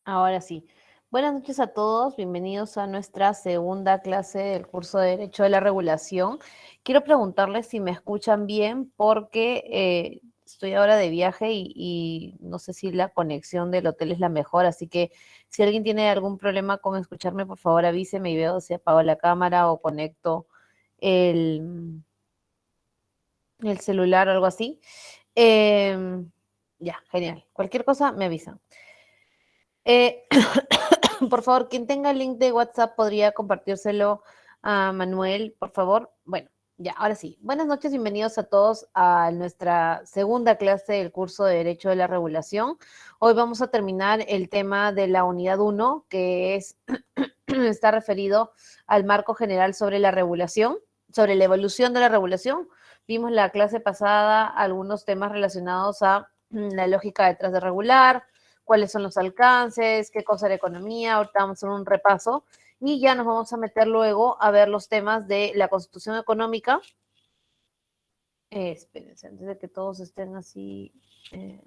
Ahora sí. Buenas noches a todos, bienvenidos a nuestra segunda clase del curso de Derecho de la Regulación. Quiero preguntarles si me escuchan bien porque estoy ahora de viaje y no sé si la conexión del hotel es la mejor, así que si alguien tiene algún problema con escucharme, por favor avíseme y veo si apago la cámara o conecto el, el celular o algo así. Em, ya, genial. Cualquier cosa me avisan. Eh, Por favor, quien tenga el link de WhatsApp podría compartírselo a Manuel, por favor. Bueno, ya, ahora sí. Buenas noches, bienvenidos a todos a nuestra segunda clase del curso de Derecho de la Regulación. Hoy vamos a terminar el tema de la unidad uno, que es, está referido al marco general sobre la regulación, sobre la evolución de la regulación. Vimos la clase pasada algunos temas relacionados a la lógica detrás de regular, cuáles son los alcances, qué cosa era economía, ahorita vamos a hacer un repaso y ya nos vamos a meter luego a ver los temas de la constitución económica. Espérense, antes de que todos estén así. Eh,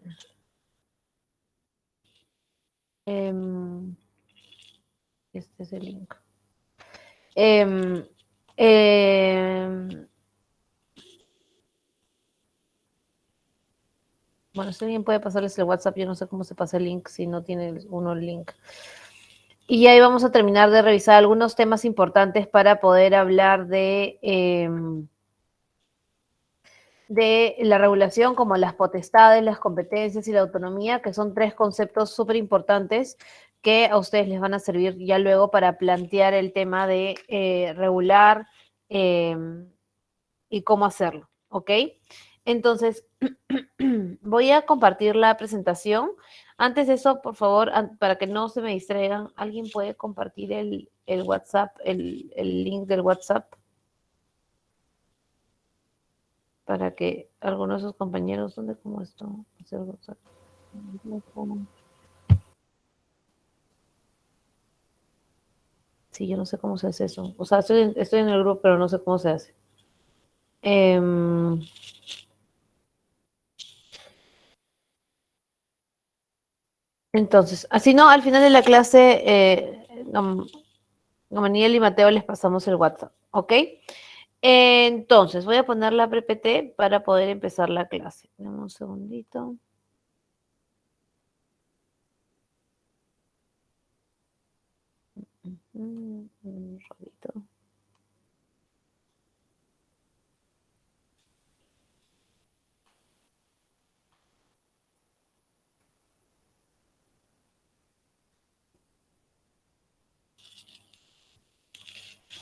eh, este es el link. Eh, eh, bueno, si alguien puede pasarles el WhatsApp, yo no sé cómo se pasa el link si no tiene uno el link. Y ahí vamos a terminar de revisar algunos temas importantes para poder hablar de la regulación, como las potestades, las competencias y la autonomía, que son tres conceptos súper importantes que a ustedes les van a servir ya luego para plantear el tema de regular eh, y cómo hacerlo, ¿ok? Entonces, voy a compartir la presentación. Antes de eso, por favor, para que no se me distraigan, ¿alguien puede compartir el WhatsApp, el link del WhatsApp? Para que algunos de sus compañeros, ¿dónde como esto? Hacer WhatsApp. Sí, yo no sé cómo se hace eso. O sea, estoy en el grupo, pero no sé cómo se hace. Entonces, así no, al final de la clase, Gamaniel y Mateo les pasamos el WhatsApp, ¿ok? Entonces, voy a poner la PPT para poder empezar la clase. Dame un segundito. Un ratito.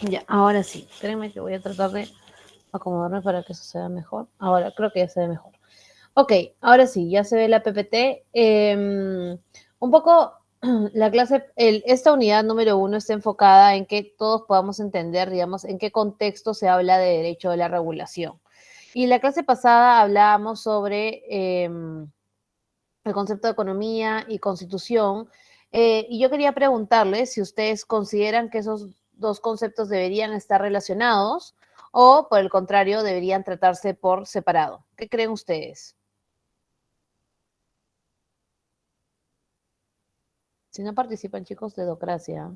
Ya, ahora sí. Espérenme que voy a tratar de acomodarme para que eso se vea mejor. Ahora, creo que ya se ve mejor. Ok, ahora sí, ya se ve la PPT. Un poco la clase, esta unidad número uno está enfocada en que todos podamos entender, digamos, en qué contexto se habla de derecho de la regulación. Y la clase pasada hablábamos sobre el concepto de economía y constitución. Y yo quería preguntarles si ustedes consideran que esos dos conceptos deberían estar relacionados o, por el contrario, deberían tratarse por separado. ¿Qué creen ustedes? Si no participan chicos de Docracia.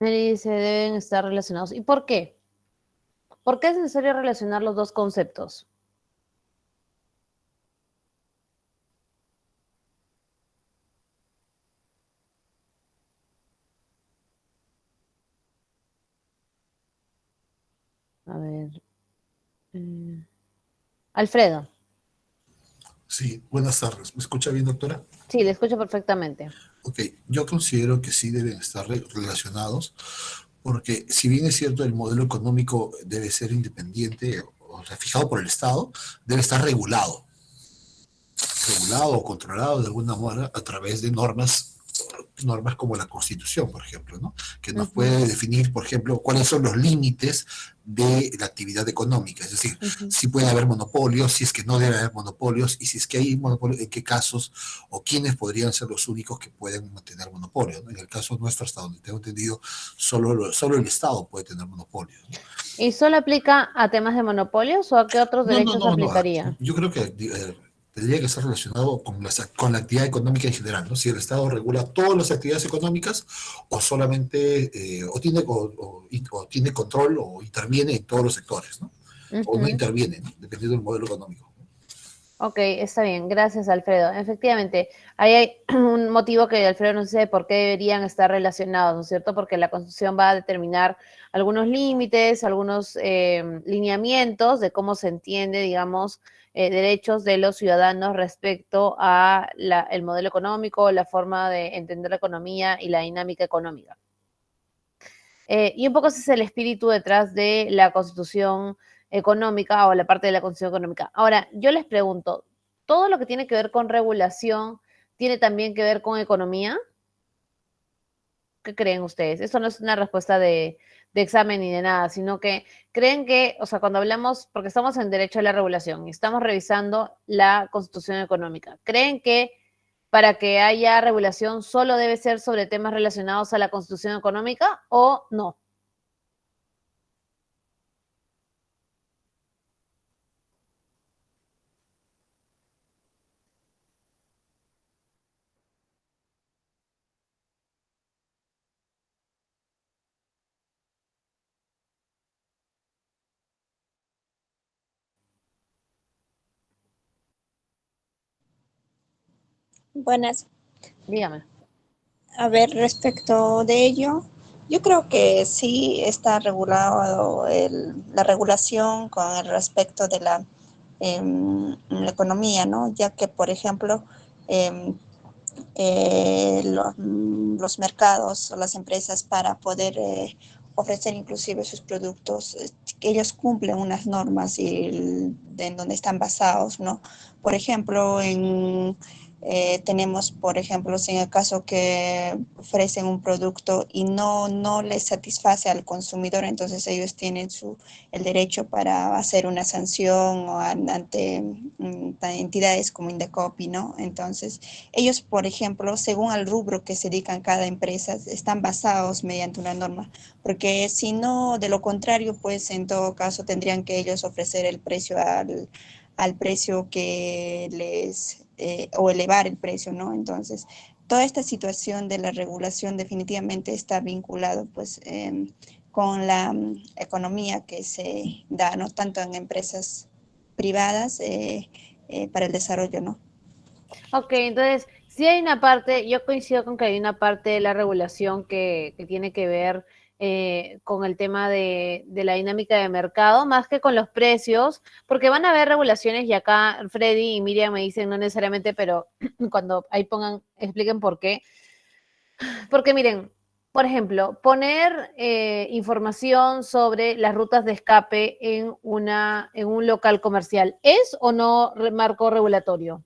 Mary dice, deben estar relacionados. ¿Y por qué? ¿Por qué es necesario relacionar los dos conceptos? A ver. eh, Alfredo. Sí, buenas tardes. ¿Me escucha bien, doctora? Sí, le escucho perfectamente. Ok, yo considero que sí deben estar relacionados, porque si bien es cierto el modelo económico debe ser independiente, o sea, fijado por el Estado, debe estar regulado o controlado de alguna manera a través de normas normas como la Constitución, por ejemplo, ¿no? Que nos Ujú, puede definir, por ejemplo, cuáles son los límites de la actividad económica, es decir, ujú. si puede haber monopolios, si es que no debe haber monopolios, y si es que hay monopolios, en qué casos o quiénes podrían ser los únicos que pueden mantener monopolios, ¿no? En el caso nuestro, hasta donde tengo entendido, solo el Estado puede tener monopolios, ¿no? ¿Y solo aplica a temas de monopolios o a qué otros No, no, derechos no, no. aplicaría? Yo creo que tendría que estar relacionado con la actividad económica en general, ¿no? Si el Estado regula todas las actividades económicas o solamente, o tiene control o interviene en todos los sectores, ¿no? O no Ujú. interviene, ¿no? Dependiendo del modelo económico. Ok, está bien, gracias Alfredo. Efectivamente, ahí hay un motivo que Alfredo nos dice de por qué deberían estar relacionados, ¿no es cierto? Porque la Constitución va a determinar algunos límites, algunos lineamientos de cómo se entiende, digamos, derechos de los ciudadanos respecto a el modelo económico, la forma de entender la economía y la dinámica económica. Y un poco ese es el espíritu detrás de la Constitución económica o la parte de la Constitución económica. Ahora, yo les pregunto, ¿todo lo que tiene que ver con regulación tiene también que ver con economía? ¿Qué creen ustedes? Esto no es una respuesta de examen ni de nada, sino que creen que, o sea, cuando hablamos, porque estamos en derecho a la regulación y estamos revisando la Constitución económica, ¿creen que para que haya regulación solo debe ser sobre temas relacionados a la Constitución económica o no? Buenas. Dígame. A ver, respecto de ello, yo creo que sí está regulado la regulación con el respecto de la economía, ¿no? Ya que, por ejemplo, em, los mercados o las empresas para poder ofrecer inclusive sus productos, que ellos cumplen unas normas en donde están basados, ¿no? Por ejemplo, tenemos, por ejemplo, si en el caso que ofrecen un producto y no les satisface al consumidor, entonces ellos tienen el derecho para hacer una sanción ante entidades como Indecopi, ¿no? Entonces, ellos, por ejemplo, según al rubro que se dedican cada empresa, están basados mediante una norma, porque si no, de lo contrario, pues en todo caso tendrían que ellos ofrecer el precio al precio que o elevar el precio, ¿no? Entonces, toda esta situación de la regulación definitivamente está vinculado, pues, con la economía que se da, ¿no? Tanto en empresas privadas para el desarrollo, ¿no? Ok, entonces, sí hay una parte, yo coincido con que hay una parte de la regulación que tiene que ver con el tema de la dinámica de mercado, más que con los precios, porque van a haber regulaciones y acá Freddy y Miriam me dicen no necesariamente, pero cuando ahí pongan, expliquen por qué. Porque miren, por ejemplo, poner información sobre las rutas de escape en un local comercial, ¿es o no marco regulatorio?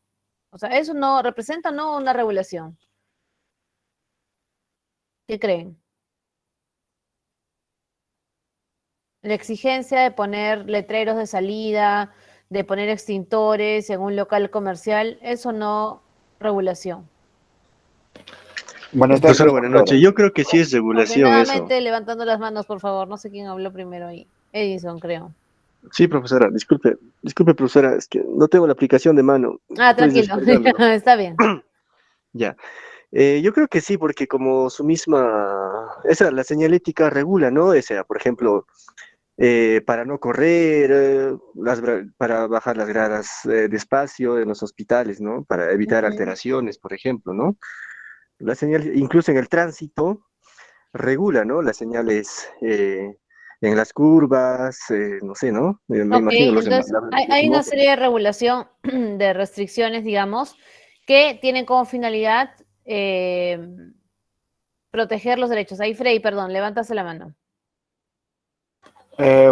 O sea, eso no representa no una regulación. ¿Qué creen? La exigencia de poner letreros de salida, de poner extintores en un local comercial, eso no regulación. Buenas Profesora, tardes, buenas doctora. noches. Yo creo que sí es regulación eso. Ordenadamente levantando las manos, por favor. No sé quién habló primero ahí. Edison, creo. Sí, profesora, disculpe, profesora, es que no tengo la aplicación de mano. Ah, Estoy tranquilo. descargándolo. Está bien. Ya. Yo creo que sí, porque como su misma, la señalética regula, ¿no? O sea, por ejemplo, para no correr, para bajar las gradas despacio en los hospitales, ¿no? Para evitar Ujú. alteraciones, por ejemplo, ¿no? La señal, incluso en el tránsito, regula, ¿no? Las señales en las curvas, no sé, ¿no? Me Ok, imagino entonces los hay una semáforos. serie de regulación, de restricciones, digamos, que tienen como finalidad proteger los derechos. Ahí, Frey, perdón, levántase la mano.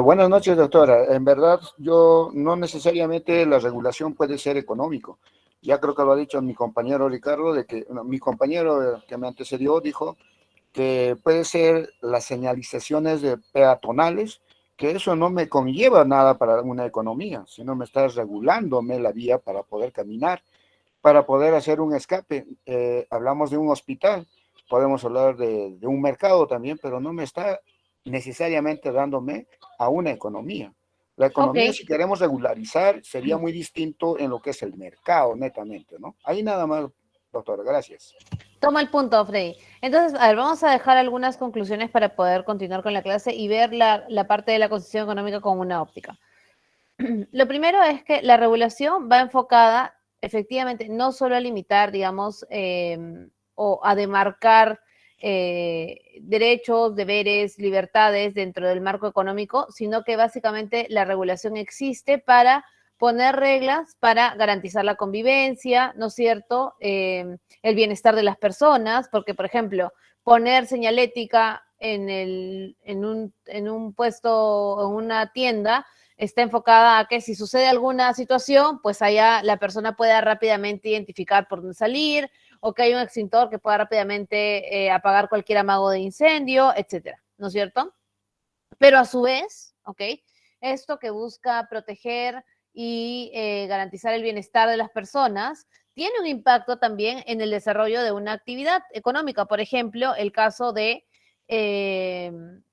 Buenas noches, doctora. En verdad, yo no necesariamente la regulación puede ser económico. Ya creo que lo ha dicho mi compañero Ricardo, de que mi compañero que me antecedió dijo que puede ser las señalizaciones de peatonales, que eso no me conlleva nada para una economía, sino me está regulándome la vía para poder caminar, para poder hacer un escape. Hablamos de un hospital, podemos hablar de un mercado también, pero no me está necesariamente dándome a una economía. La Ok, economía, si queremos regularizar, sería muy distinto en lo que es el mercado, netamente, ¿no? Ahí nada más, doctor, gracias. toma el punto, Freddy. Entonces, a ver, vamos a dejar algunas conclusiones para poder continuar con la clase y ver la parte de la constitución económica con una óptica. Lo primero es que la regulación va enfocada efectivamente no solo a limitar, digamos, o a demarcar derechos, deberes, libertades dentro del marco económico, sino que básicamente la regulación existe para poner reglas para garantizar la convivencia, ¿no es cierto? El bienestar de las personas, porque, por ejemplo, poner señalética en un puesto o en una tienda está enfocada a que si sucede alguna situación, pues allá la persona pueda rápidamente identificar por dónde salir, o que hay un extintor que pueda rápidamente apagar cualquier amago de incendio, etcétera, ¿no es cierto? Pero a su vez, ¿ok? Esto que busca proteger y garantizar el bienestar de las personas tiene un impacto también en el desarrollo de una actividad económica. Por ejemplo, el caso de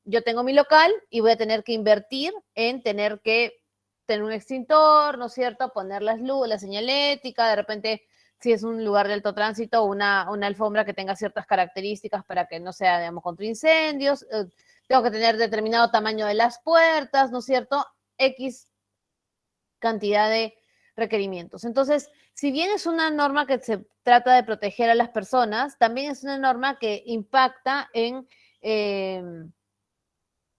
yo tengo mi local y voy a tener que invertir en tener que tener un extintor, ¿no es cierto? Poner las luces, la señalética, de repente si es un lugar de alto tránsito, una alfombra que tenga ciertas características para que no sea, digamos, contra incendios, tengo que tener determinado tamaño de las puertas, ¿no es cierto? X cantidad de requerimientos. Entonces, si bien es una norma que se trata de proteger a las personas, también es una norma que impacta en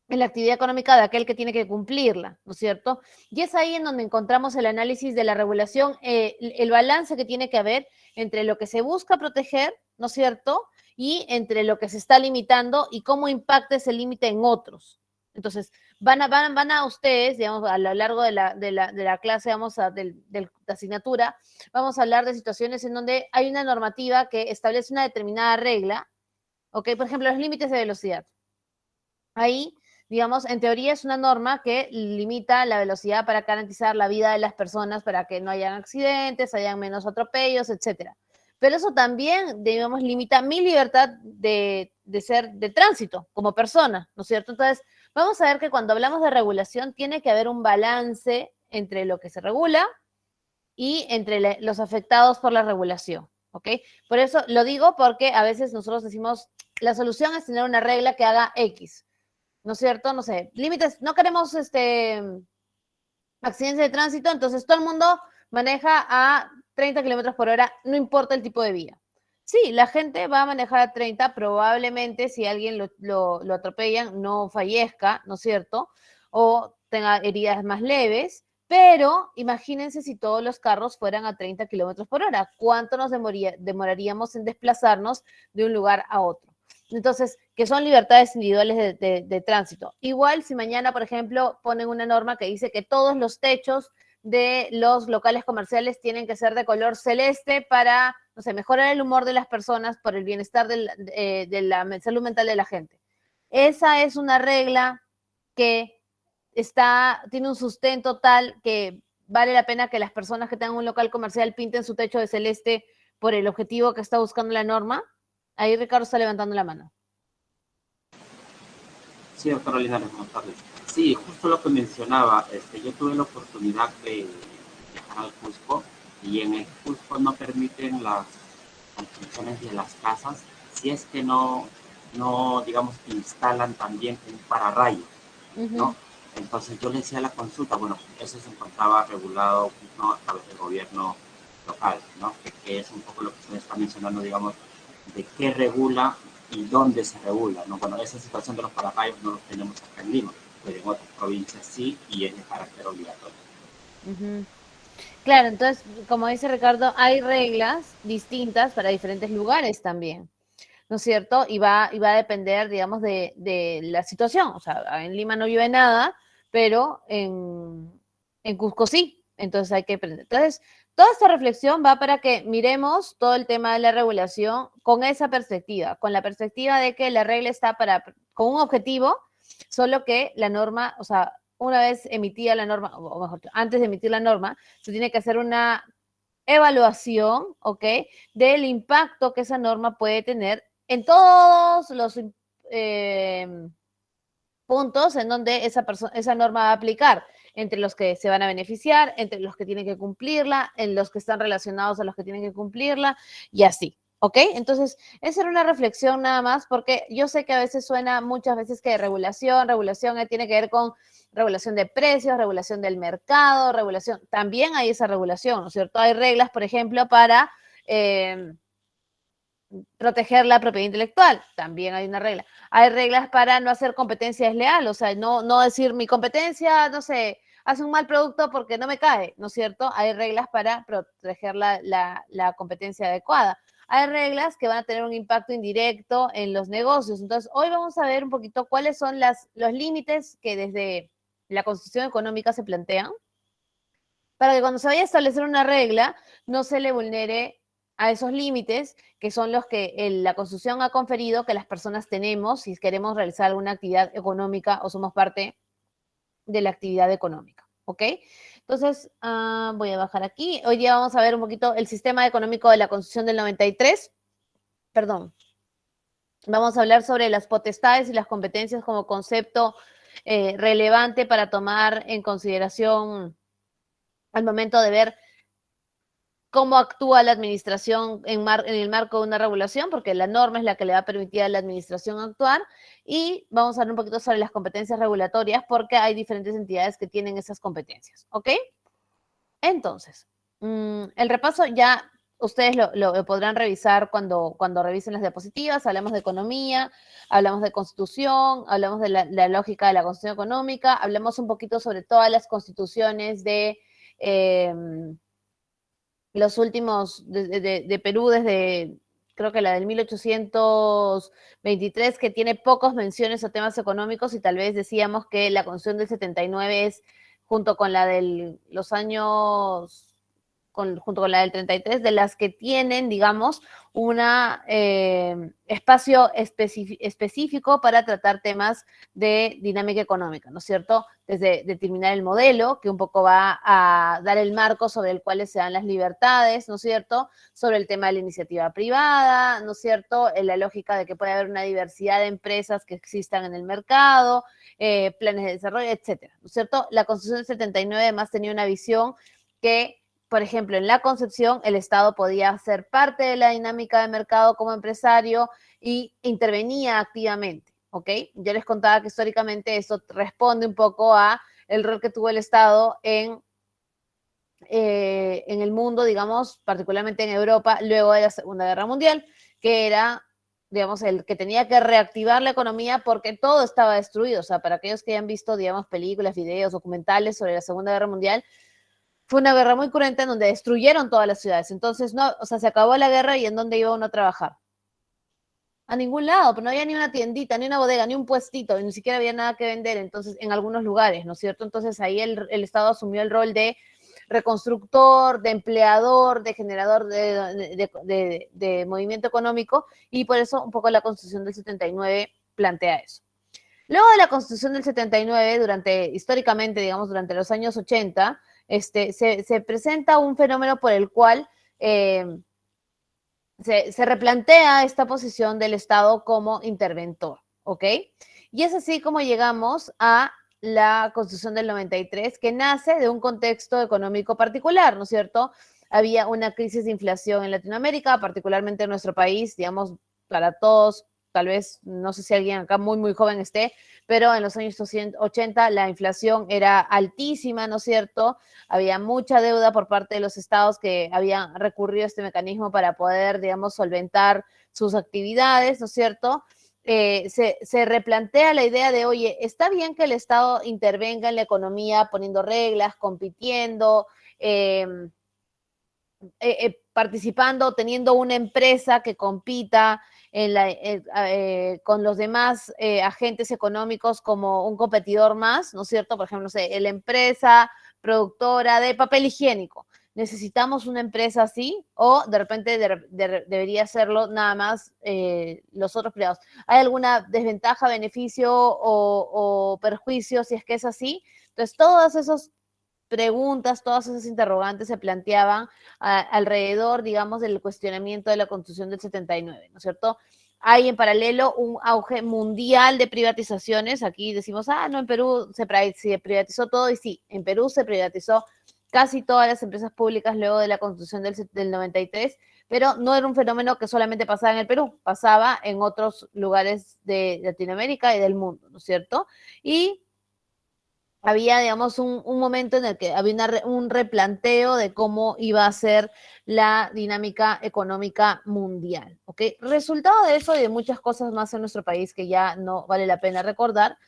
la actividad económica de aquel que tiene que cumplirla, ¿no es cierto? Y es ahí en donde encontramos el análisis de la regulación, el balance que tiene que haber entre lo que se busca proteger, ¿no es cierto? Y entre lo que se está limitando y cómo impacta ese límite en otros. Entonces, van a ustedes, digamos, a lo largo de la clase, de la asignatura, vamos a hablar de situaciones en donde hay una normativa que establece una determinada regla, ¿ok? Por ejemplo, los límites de velocidad. Ahí, digamos, en teoría es una norma que limita la velocidad para garantizar la vida de las personas, para que no hayan accidentes, hayan menos atropellos, etcétera. Pero eso también, digamos, limita mi libertad de ser de tránsito como persona, ¿no es cierto? Entonces, vamos a ver que cuando hablamos de regulación tiene que haber un balance entre lo que se regula y entre los afectados por la regulación, ¿ok? Por eso lo digo porque a veces nosotros decimos, la solución es tener una regla que haga X, ¿no es cierto? No sé, límites, no queremos accidentes de tránsito, entonces todo el mundo maneja a 30 kilómetros por hora, no importa el tipo de vía. Sí, la gente va a manejar a 30, probablemente si alguien lo atropellan no fallezca, ¿no es cierto? O tenga heridas más leves, pero imagínense si todos los carros fueran a 30 kilómetros por hora, ¿cuánto nos demoraríamos en desplazarnos de un lugar a otro? Entonces, que son libertades individuales de tránsito. Igual si mañana, por ejemplo, ponen una norma que dice que todos los techos de los locales comerciales tienen que ser de color celeste para, no sé, mejorar el humor de las personas por el bienestar de la salud mental de la gente. Esa es una regla que tiene un sustento tal que vale la pena que las personas que tengan un local comercial pinten su techo de celeste por el objetivo que está buscando la norma. Ahí Ricardo está levantando la mano. Sí, doctora Linares, buenas tardes. Sí, justo lo que mencionaba, yo tuve la oportunidad de viajar al Cusco y en el Cusco no permiten las construcciones de las casas si es que no digamos, instalan también un pararrayo, ¿no? Entonces yo le decía la consulta, bueno, eso se encontraba regulado, ¿no?, a través del gobierno local, ¿no? Que es un poco lo que usted está mencionando, digamos, de qué regula y dónde se regula, ¿no? Bueno, esa situación de los pararrayos no los tenemos acá en Lima, pero en otras provincias sí, y es de carácter obligatorio. Claro, entonces, como dice Ricardo, hay reglas distintas para diferentes lugares también, ¿no es cierto? Y va a depender, digamos, de la situación. O sea, en Lima no llueve nada, pero en Cusco sí. Entonces hay que aprender. Entonces, Toda esta reflexión va para que miremos todo el tema de la regulación con esa perspectiva, con la perspectiva de que la regla está con un objetivo, solo que la norma, o sea, una vez emitida la norma, o mejor, antes de emitir la norma, se tiene que hacer una evaluación, ¿ok? Del impacto que esa norma puede tener en todos los puntos en donde esa norma va a aplicar, entre los que se van a beneficiar, entre los que tienen que cumplirla, en los que están relacionados a los que tienen que cumplirla, y así, ¿ok? Entonces, esa era una reflexión nada más, porque yo sé que a veces suena muchas veces que regulación tiene que ver con regulación de precios, regulación del mercado, regulación, también hay esa regulación, ¿no es cierto? Hay reglas, por ejemplo, para proteger la propiedad intelectual, también hay una regla. Hay reglas para no hacer competencia desleal, o sea, no decir mi competencia, no sé, hace un mal producto porque no me cae, ¿no es cierto? Hay reglas para proteger la competencia adecuada. Hay reglas que van a tener un impacto indirecto en los negocios. Entonces, hoy vamos a ver un poquito cuáles son los límites que desde la Constitución Económica se plantean, para que cuando se vaya a establecer una regla no se le vulnere a esos límites que son los que la Constitución ha conferido que las personas tenemos si queremos realizar alguna actividad económica o somos parte de la actividad económica, ¿ok? Entonces, voy a bajar aquí. Hoy día vamos a ver un poquito el sistema económico de la Constitución del 93. Perdón. Vamos a hablar sobre las potestades y las competencias como concepto relevante para tomar en consideración al momento de ver cómo actúa la administración en el marco de una regulación, porque la norma es la que le va a permitir a la administración actuar, y vamos a hablar un poquito sobre las competencias regulatorias, porque hay diferentes entidades que tienen esas competencias, ¿ok? Entonces, el repaso ya ustedes lo podrán revisar cuando revisen las diapositivas. Hablamos de economía, hablamos de constitución, hablamos de la lógica de la constitución económica, hablamos un poquito sobre todas las constituciones de los últimos de Perú desde, creo que la del 1823, que tiene pocas menciones a temas económicos, y tal vez decíamos que la Constitución del 79 es, junto con la de los años, junto con la del 33, de las que tienen, digamos, un espacio específico para tratar temas de dinámica económica, ¿no es cierto? Desde determinar el modelo, que un poco va a dar el marco sobre el cual se dan las libertades, ¿no es cierto? Sobre el tema de la iniciativa privada, ¿no es cierto? En la lógica de que puede haber una diversidad de empresas que existan en el mercado, planes de desarrollo, etcétera, ¿no es cierto? La Constitución del 79 además tenía una visión que, por ejemplo, en la concepción, el Estado podía ser parte de la dinámica de mercado como empresario y intervenía activamente, ¿ok? Yo les contaba que históricamente eso responde un poco a el rol que tuvo el Estado en el mundo, digamos, particularmente en Europa, luego de la Segunda Guerra Mundial, que era, digamos, el que tenía que reactivar la economía porque todo estaba destruido. O sea, para aquellos que hayan visto, digamos, películas, videos, documentales sobre la Segunda Guerra Mundial, fue una guerra muy cruenta en donde destruyeron todas las ciudades. Entonces, no, o sea, se acabó la guerra y ¿en dónde iba uno a trabajar? A ningún lado, pero no había ni una tiendita, ni una bodega, ni un puestito, ni siquiera había nada que vender, entonces, en algunos lugares, ¿no es cierto? Entonces, ahí el Estado asumió el rol de reconstructor, de empleador, de generador de movimiento económico, y por eso un poco la Constitución del 79 plantea eso. Luego de la Constitución del 79, históricamente, digamos, durante los años 80, se presenta un fenómeno por el cual se replantea esta posición del Estado como interventor, ¿ok? Y es así como llegamos a la Constitución del 93, que nace de un contexto económico particular, ¿no es cierto? Había una crisis de inflación en Latinoamérica, particularmente en nuestro país, digamos, para todos, tal vez, no sé si alguien acá muy, muy joven esté, pero en los años 80 la inflación era altísima, ¿no es cierto? Había mucha deuda por parte de los estados que habían recurrido a este mecanismo para poder, digamos, solventar sus actividades, ¿no es cierto? Se replantea la idea de, oye, está bien que el Estado intervenga en la economía poniendo reglas, compitiendo, participando, teniendo una empresa que compita con los demás agentes económicos como un competidor más, ¿no es cierto? Por ejemplo, no sé, la empresa productora de papel higiénico ¿necesitamos una empresa así? O de repente debería hacerlo nada más los otros privados. ¿Hay alguna desventaja, beneficio o perjuicio si es que es así? Entonces, todas esas preguntas, todas esas interrogantes se planteaban alrededor, digamos, del cuestionamiento de la Constitución del 79, ¿no es cierto? Hay en paralelo un auge mundial de privatizaciones. Aquí decimos, no, en Perú se privatizó todo, y sí, en Perú se privatizó casi todas las empresas públicas luego de la Constitución del 93, pero no era un fenómeno que solamente pasaba en el Perú, pasaba en otros lugares de Latinoamérica y del mundo, ¿no es cierto? Y había, digamos, un momento en el que había un replanteo de cómo iba a ser la dinámica económica mundial, ¿ok? Resultado de eso y de muchas cosas más en nuestro país que ya no vale la pena recordar,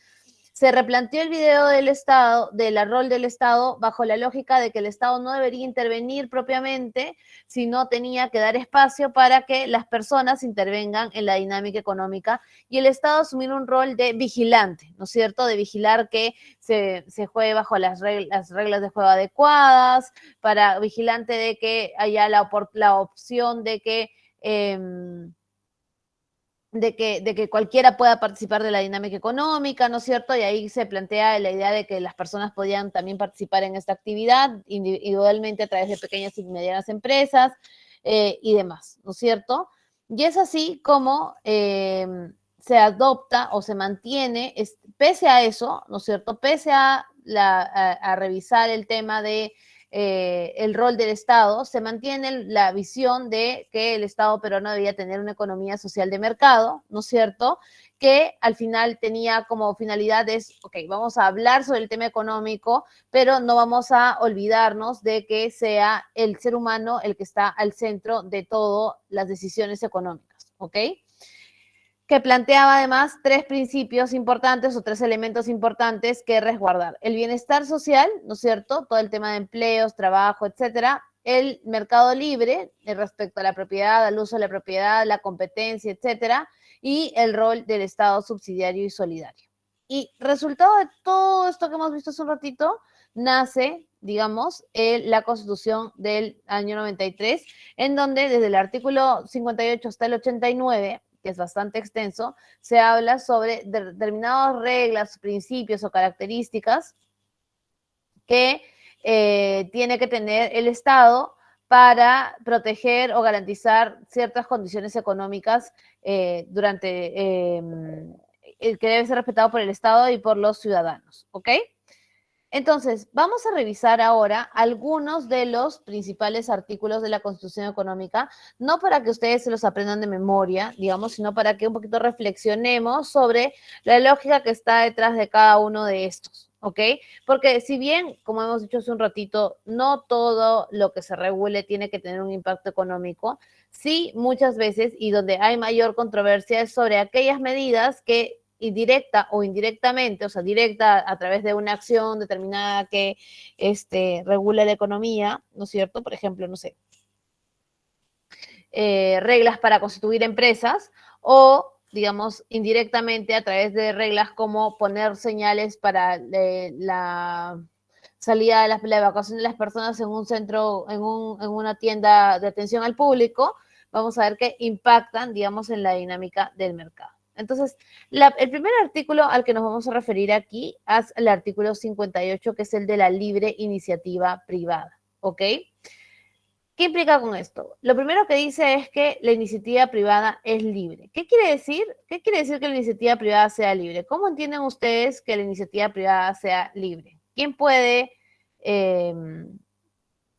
se replanteó el video del Estado, del rol del Estado, bajo la lógica de que el Estado no debería intervenir propiamente, sino tenía que dar espacio para que las personas intervengan en la dinámica económica y el Estado asumir un rol de vigilante, ¿no es cierto? De vigilar que se juegue bajo las reglas de juego adecuadas, para vigilante de que haya la opción de que cualquiera pueda participar de la dinámica económica, ¿no es cierto? Y ahí se plantea la idea de que las personas podían también participar en esta actividad individualmente a través de pequeñas y medianas empresas y demás, ¿no es cierto? Y es así como se adopta o se mantiene, pese a eso, ¿no es cierto? Pese a revisar el tema de el rol del Estado, se mantiene la visión de que el Estado peruano debía tener una economía social de mercado, ¿no es cierto?, que al final tenía como finalidad vamos a hablar sobre el tema económico, pero no vamos a olvidarnos de que sea el ser humano el que está al centro de todas las decisiones económicas, ¿ok? Que planteaba además 3 principios importantes o 3 elementos importantes que resguardar. El bienestar social, ¿no es cierto? Todo el tema de empleos, trabajo, etcétera. El mercado libre respecto a la propiedad, al uso de la propiedad, la competencia, etcétera. Y el rol del Estado subsidiario y solidario. Y resultado de todo esto que hemos visto hace un ratito, nace, digamos, la Constitución del año 93, en donde desde el artículo 58 hasta el 89, que es bastante extenso, se habla sobre determinadas reglas, principios o características que tiene que tener el Estado para proteger o garantizar ciertas condiciones económicas que debe ser respetado por el Estado y por los ciudadanos, ¿ok? Entonces, vamos a revisar ahora algunos de los principales artículos de la Constitución Económica, no para que ustedes se los aprendan de memoria, digamos, sino para que un poquito reflexionemos sobre la lógica que está detrás de cada uno de estos, ¿ok? Porque si bien, como hemos dicho hace un ratito, no todo lo que se regule tiene que tener un impacto económico, sí muchas veces, y donde hay mayor controversia, es sobre aquellas medidas que directa o indirectamente, o sea, directa a través de una acción determinada que regula la economía, ¿no es cierto? Por ejemplo, no sé, reglas para constituir empresas o, digamos, indirectamente a través de reglas como poner señales para la salida de la evacuación de las personas en un centro, en una tienda de atención al público, vamos a ver que impactan, digamos, en la dinámica del mercado. Entonces, el primer artículo al que nos vamos a referir aquí es el artículo 58, que es el de la libre iniciativa privada, ¿ok? ¿Qué implica con esto? Lo primero que dice es que la iniciativa privada es libre. ¿Qué quiere decir? ¿Qué quiere decir que la iniciativa privada sea libre? ¿Cómo entienden ustedes que la iniciativa privada sea libre? ¿Quién puede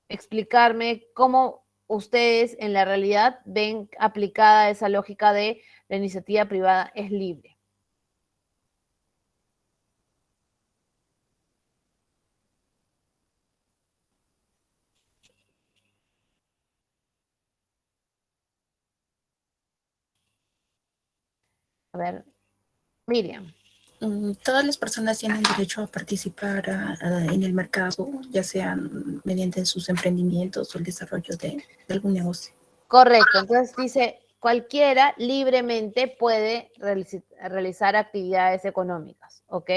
explicarme cómo ustedes en la realidad ven aplicada esa lógica de la iniciativa privada es libre? A ver, Miriam. Todas las personas tienen derecho a participar en el mercado, ya sea mediante sus emprendimientos o el desarrollo de algún negocio. Correcto, entonces dice, cualquiera libremente puede realizar actividades económicas, ¿ok?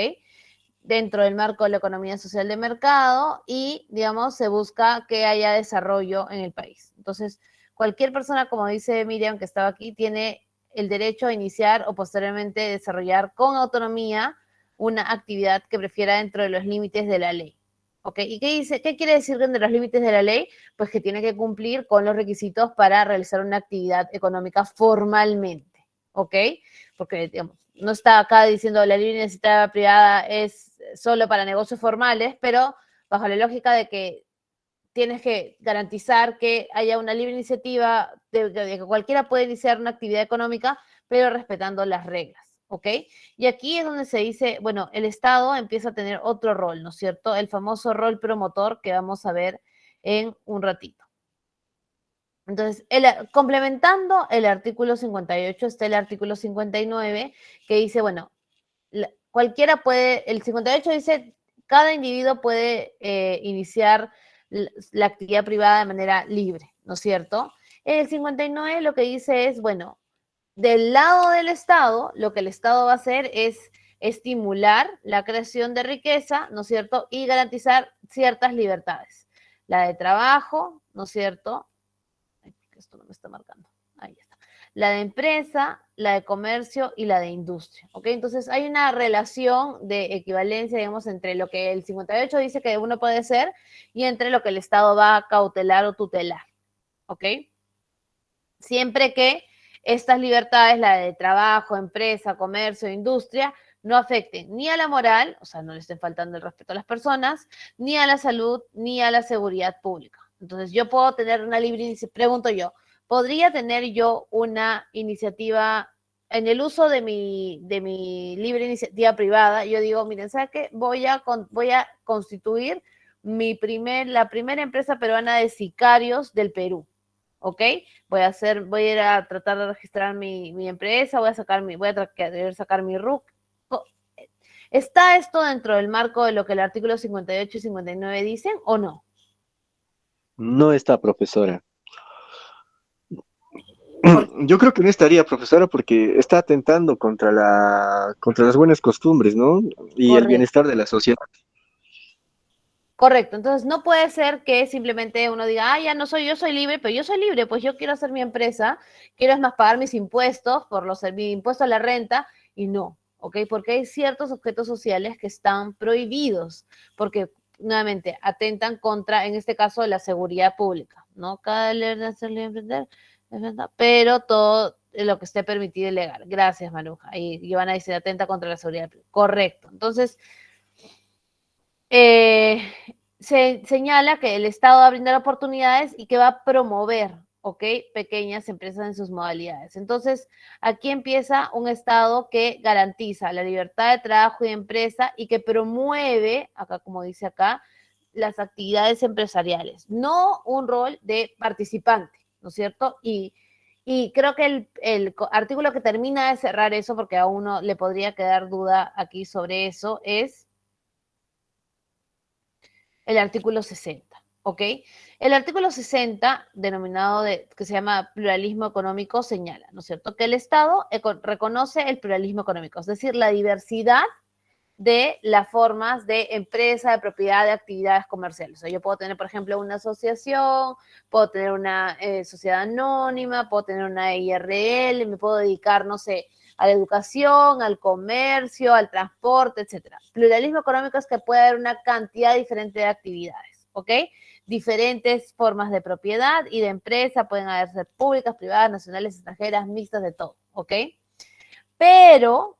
dentro del marco de la economía social de mercado y, digamos, se busca que haya desarrollo en el país. Entonces, cualquier persona, como dice Miriam, que estaba aquí, tiene el derecho a iniciar o posteriormente desarrollar con autonomía una actividad que prefiera dentro de los límites de la ley. ¿Ok? ¿Y qué dice? ¿Qué quiere decir dentro de los límites de la ley? Pues que tiene que cumplir con los requisitos para realizar una actividad económica formalmente. ¿Ok? Porque, digamos, no está acá diciendo la libre iniciativa privada es solo para negocios formales, pero bajo la lógica de que tienes que garantizar que haya una libre iniciativa, de que cualquiera puede iniciar una actividad económica, pero respetando las reglas, ¿ok? Y aquí es donde se dice, bueno, el Estado empieza a tener otro rol, ¿no es cierto? El famoso rol promotor que vamos a ver en un ratito. Entonces, complementando el artículo 58 está el artículo 59 que dice, bueno, cualquiera puede, el 58 dice, cada individuo puede iniciar la actividad privada de manera libre, ¿no es cierto? El 59 lo que dice es, bueno, del lado del Estado, lo que el Estado va a hacer es estimular la creación de riqueza, ¿no es cierto? Y garantizar ciertas libertades. La de trabajo, ¿no es cierto? Esto no me está marcando. Ahí está. La de empresa, la de comercio y la de industria. ¿Ok? Entonces hay una relación de equivalencia, digamos, entre lo que el 58 dice que uno puede ser y entre lo que el Estado va a cautelar o tutelar. ¿Ok? Siempre que estas libertades, la de trabajo, empresa, comercio, industria, no afecten ni a la moral, o sea, no le estén faltando el respeto a las personas, ni a la salud, ni a la seguridad pública. Entonces, yo puedo tener una libre iniciativa, pregunto yo, ¿podría tener yo una iniciativa en el uso de mi libre iniciativa privada? Yo digo, miren, ¿sabe qué? Voy a constituir la primera empresa peruana de sicarios del Perú. ¿Ok? Voy a ir a tratar de registrar mi empresa, voy a querer sacar mi RUC. ¿Está esto dentro del marco de lo que el artículo 58 y 59 dicen o no? No está, profesora. ¿Por Yo creo que no estaría, profesora, porque está atentando contra las buenas costumbres, ¿no? Y el Correcto. bienestar de la sociedad. Correcto, entonces no puede ser que simplemente uno diga, ah, ya no soy, yo soy libre, pero yo soy libre, pues yo quiero hacer mi empresa, quiero es más pagar mis impuestos, mi impuesto a la renta, y no, ¿ok? Porque hay ciertos objetos sociales que están prohibidos, porque nuevamente atentan contra, en este caso, la seguridad pública, ¿no? Cada ley de hacer libre emprender, es verdad, pero todo lo que esté permitido y legal. Gracias, Maruja. Y Giovanna dice, atenta contra la seguridad pública. Correcto. Entonces, eh, se señala que el Estado va a brindar oportunidades y que va a promover, ¿ok? Pequeñas empresas en sus modalidades. Entonces, aquí empieza un Estado que garantiza la libertad de trabajo y de empresa y que promueve, acá como dice acá, las actividades empresariales, no un rol de participante, ¿no es cierto? Y creo que el artículo que termina de cerrar eso, porque a uno le podría quedar duda aquí sobre eso, es el artículo 60, ¿ok? El artículo 60, que se llama pluralismo económico, señala, ¿no es cierto?, que el Estado reconoce el pluralismo económico, es decir, la diversidad de las formas de empresa, de propiedad, de actividades comerciales. O sea, yo puedo tener, por ejemplo, una asociación, puedo tener una sociedad anónima, puedo tener una IRL, me puedo dedicar, no sé, a la educación, al comercio, al transporte, etcétera. Pluralismo económico es que puede haber una cantidad diferente de actividades, ¿ok? Diferentes formas de propiedad y de empresa, pueden haber ser públicas, privadas, nacionales, extranjeras, mixtas, de todo, ¿ok? Pero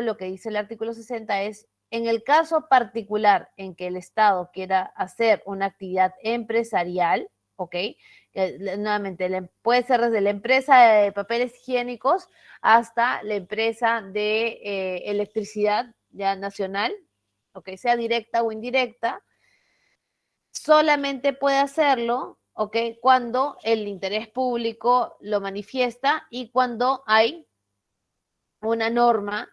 lo que dice el artículo 60 es, en el caso particular en que el Estado quiera hacer una actividad empresarial, ¿ok? Nuevamente, puede ser desde la empresa de papeles higiénicos hasta la empresa de electricidad ya nacional, ¿ok? Sea directa o indirecta, solamente puede hacerlo, ¿ok? Cuando el interés público lo manifiesta y cuando hay una norma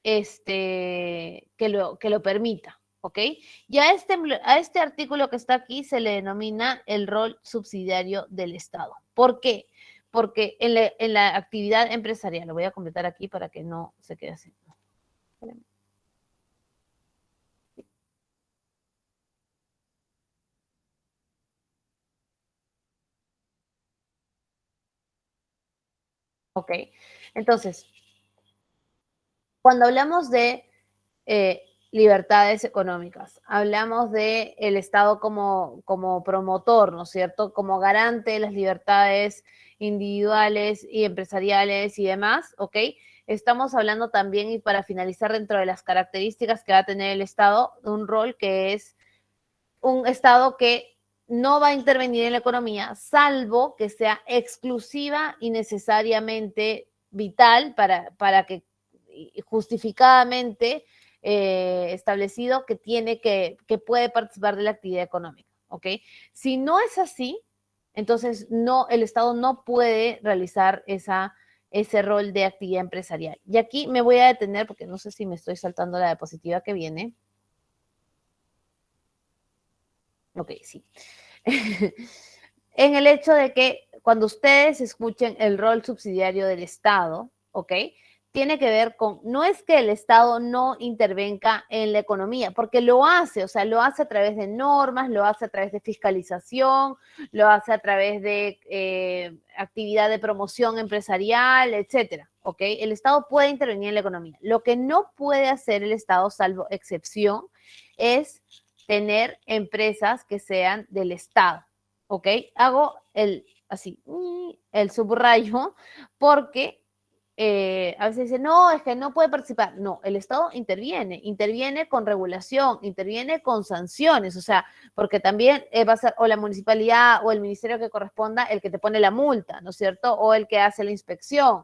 que lo permita, ¿ok? Y a este artículo que está aquí se le denomina el rol subsidiario del Estado. ¿Por qué? Porque en la actividad empresarial, lo voy a completar aquí para que no se quede así. ¿ok? Entonces, cuando hablamos de libertades económicas, hablamos de el Estado como promotor, ¿no es cierto? Como garante de las libertades individuales y empresariales y demás, ¿ok? Estamos hablando también, y para finalizar, dentro de las características que va a tener el Estado, de un rol que es un Estado que no va a intervenir en la economía, salvo que sea exclusiva y necesariamente vital para que justificadamente establecido que que puede participar de la actividad económica, ¿ok? Si no es así, entonces el Estado no puede realizar ese rol de actividad empresarial. Y aquí me voy a detener porque no sé si me estoy saltando la diapositiva que viene. Ok, sí. En el hecho de que cuando ustedes escuchen el rol subsidiario del Estado, ¿ok? Tiene que ver con, no es que el Estado no intervenga en la economía, porque lo hace, o sea, lo hace a través de normas, lo hace a través de fiscalización, lo hace a través de actividad de promoción empresarial, etcétera, ¿ok? El Estado puede intervenir en la economía. Lo que no puede hacer el Estado, salvo excepción, es tener empresas que sean del Estado, ¿ok? Hago el subrayo porque a veces dicen, no, es que no puede participar. No, el Estado interviene con regulación, interviene con sanciones, o sea, porque también va a ser o la municipalidad o el ministerio que corresponda el que te pone la multa, ¿no es cierto? O el que hace la inspección.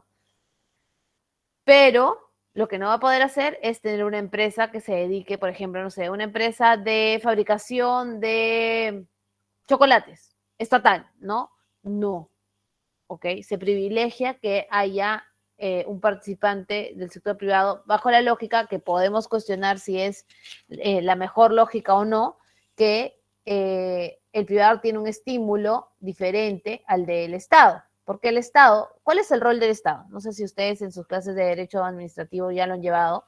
Pero lo que no va a poder hacer es tener una empresa que se dedique, por ejemplo, no sé, una empresa de fabricación de chocolates, estatal, ¿no? No, ¿ok? Se privilegia que haya un participante del sector privado bajo la lógica que podemos cuestionar si es la mejor lógica o no, que el privado tiene un estímulo diferente al del Estado. Porque el Estado, ¿cuál es el rol del Estado? No sé si ustedes en sus clases de Derecho Administrativo ya lo han llevado,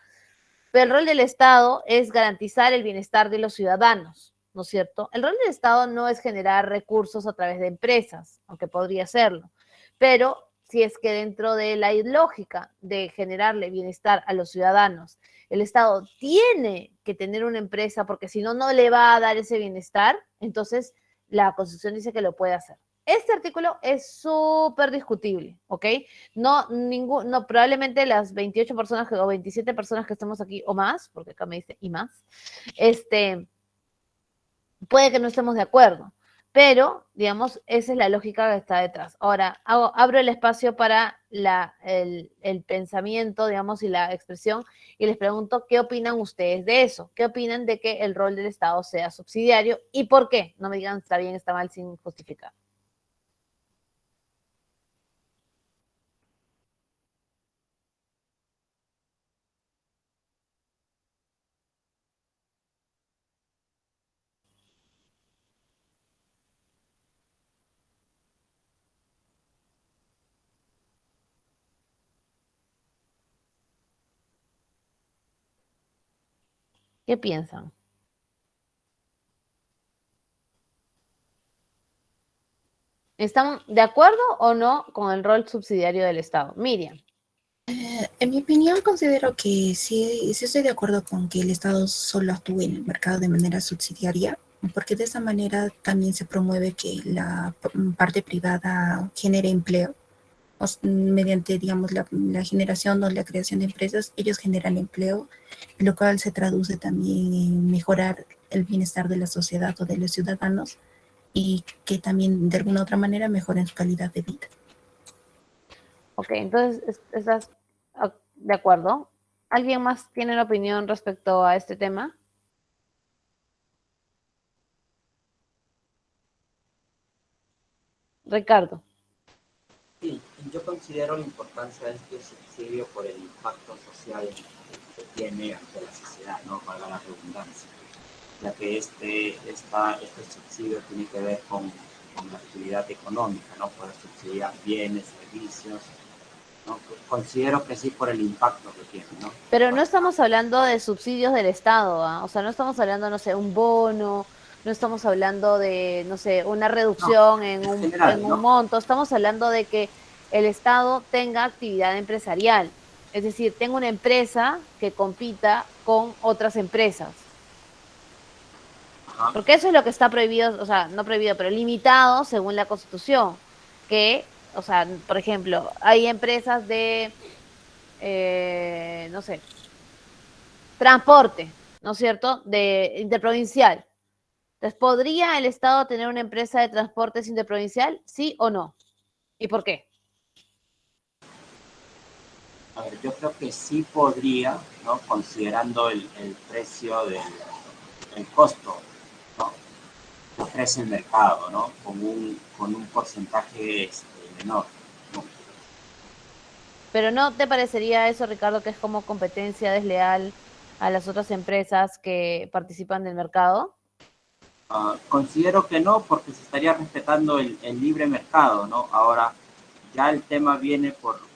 pero el rol del Estado es garantizar el bienestar de los ciudadanos, ¿no es cierto? El rol del Estado no es generar recursos a través de empresas, aunque podría serlo, pero si es que dentro de la lógica de generarle bienestar a los ciudadanos, el Estado tiene que tener una empresa porque si no, no le va a dar ese bienestar, entonces la Constitución dice que lo puede hacer. Este artículo es súper discutible, ¿ok? No, probablemente las 28 personas o 27 personas que estamos aquí o más, porque acá me dice y más, puede que no estemos de acuerdo, pero, digamos, esa es la lógica que está detrás. Ahora, abro el espacio para el pensamiento, digamos, y la expresión, y les pregunto, ¿qué opinan ustedes de eso? ¿Qué opinan de que el rol del Estado sea subsidiario y por qué? No me digan está bien, está mal, sin justificar. ¿Qué piensan? ¿Están de acuerdo o no con el rol subsidiario del Estado? Miriam. En mi opinión, considero que sí estoy de acuerdo con que el Estado solo actúe en el mercado de manera subsidiaria, porque de esa manera también se promueve que la parte privada genere empleo. Mediante, digamos, la generación o la creación de empresas, ellos generan empleo, lo cual se traduce también en mejorar el bienestar de la sociedad o de los ciudadanos y que también de alguna otra manera mejoren su calidad de vida. Ok, entonces, ¿estás de acuerdo? ¿Alguien más tiene una opinión respecto a este tema? Ricardo. Sí, yo considero la importancia de este subsidio por el impacto social que tiene ante la sociedad, no valga la redundancia, ya que este subsidio tiene que ver con la actividad económica, ¿no? Poder subsidiar bienes, servicios, ¿no? Considero que sí por el impacto que tiene, ¿no? Pero no estamos hablando de subsidios del Estado, ¿ah? O sea, no estamos hablando, no sé, un bono, no estamos hablando de, no sé, una reducción No, en en general, un ¿no? monto, estamos hablando de que el Estado tenga actividad empresarial. Es decir, tenga una empresa que compita con otras empresas. Ajá. Porque eso es lo que está prohibido, o sea, no prohibido, pero limitado según la Constitución. Que, o sea, por ejemplo, hay empresas de, no sé, transporte, ¿no es cierto?, de interprovincial. Entonces, ¿podría el Estado tener una empresa de transportes interprovincial? ¿Sí o no? ¿Y por qué? A ver, yo creo que sí podría, ¿no? Considerando el precio el costo, ¿no? Que ofrece el mercado, ¿no? Con un porcentaje menor, ¿no? Pero ¿no te parecería eso, Ricardo, que es como competencia desleal a las otras empresas que participan del mercado? Considero que no, porque se estaría respetando el libre mercado, ¿no? Ahora, ya el tema viene por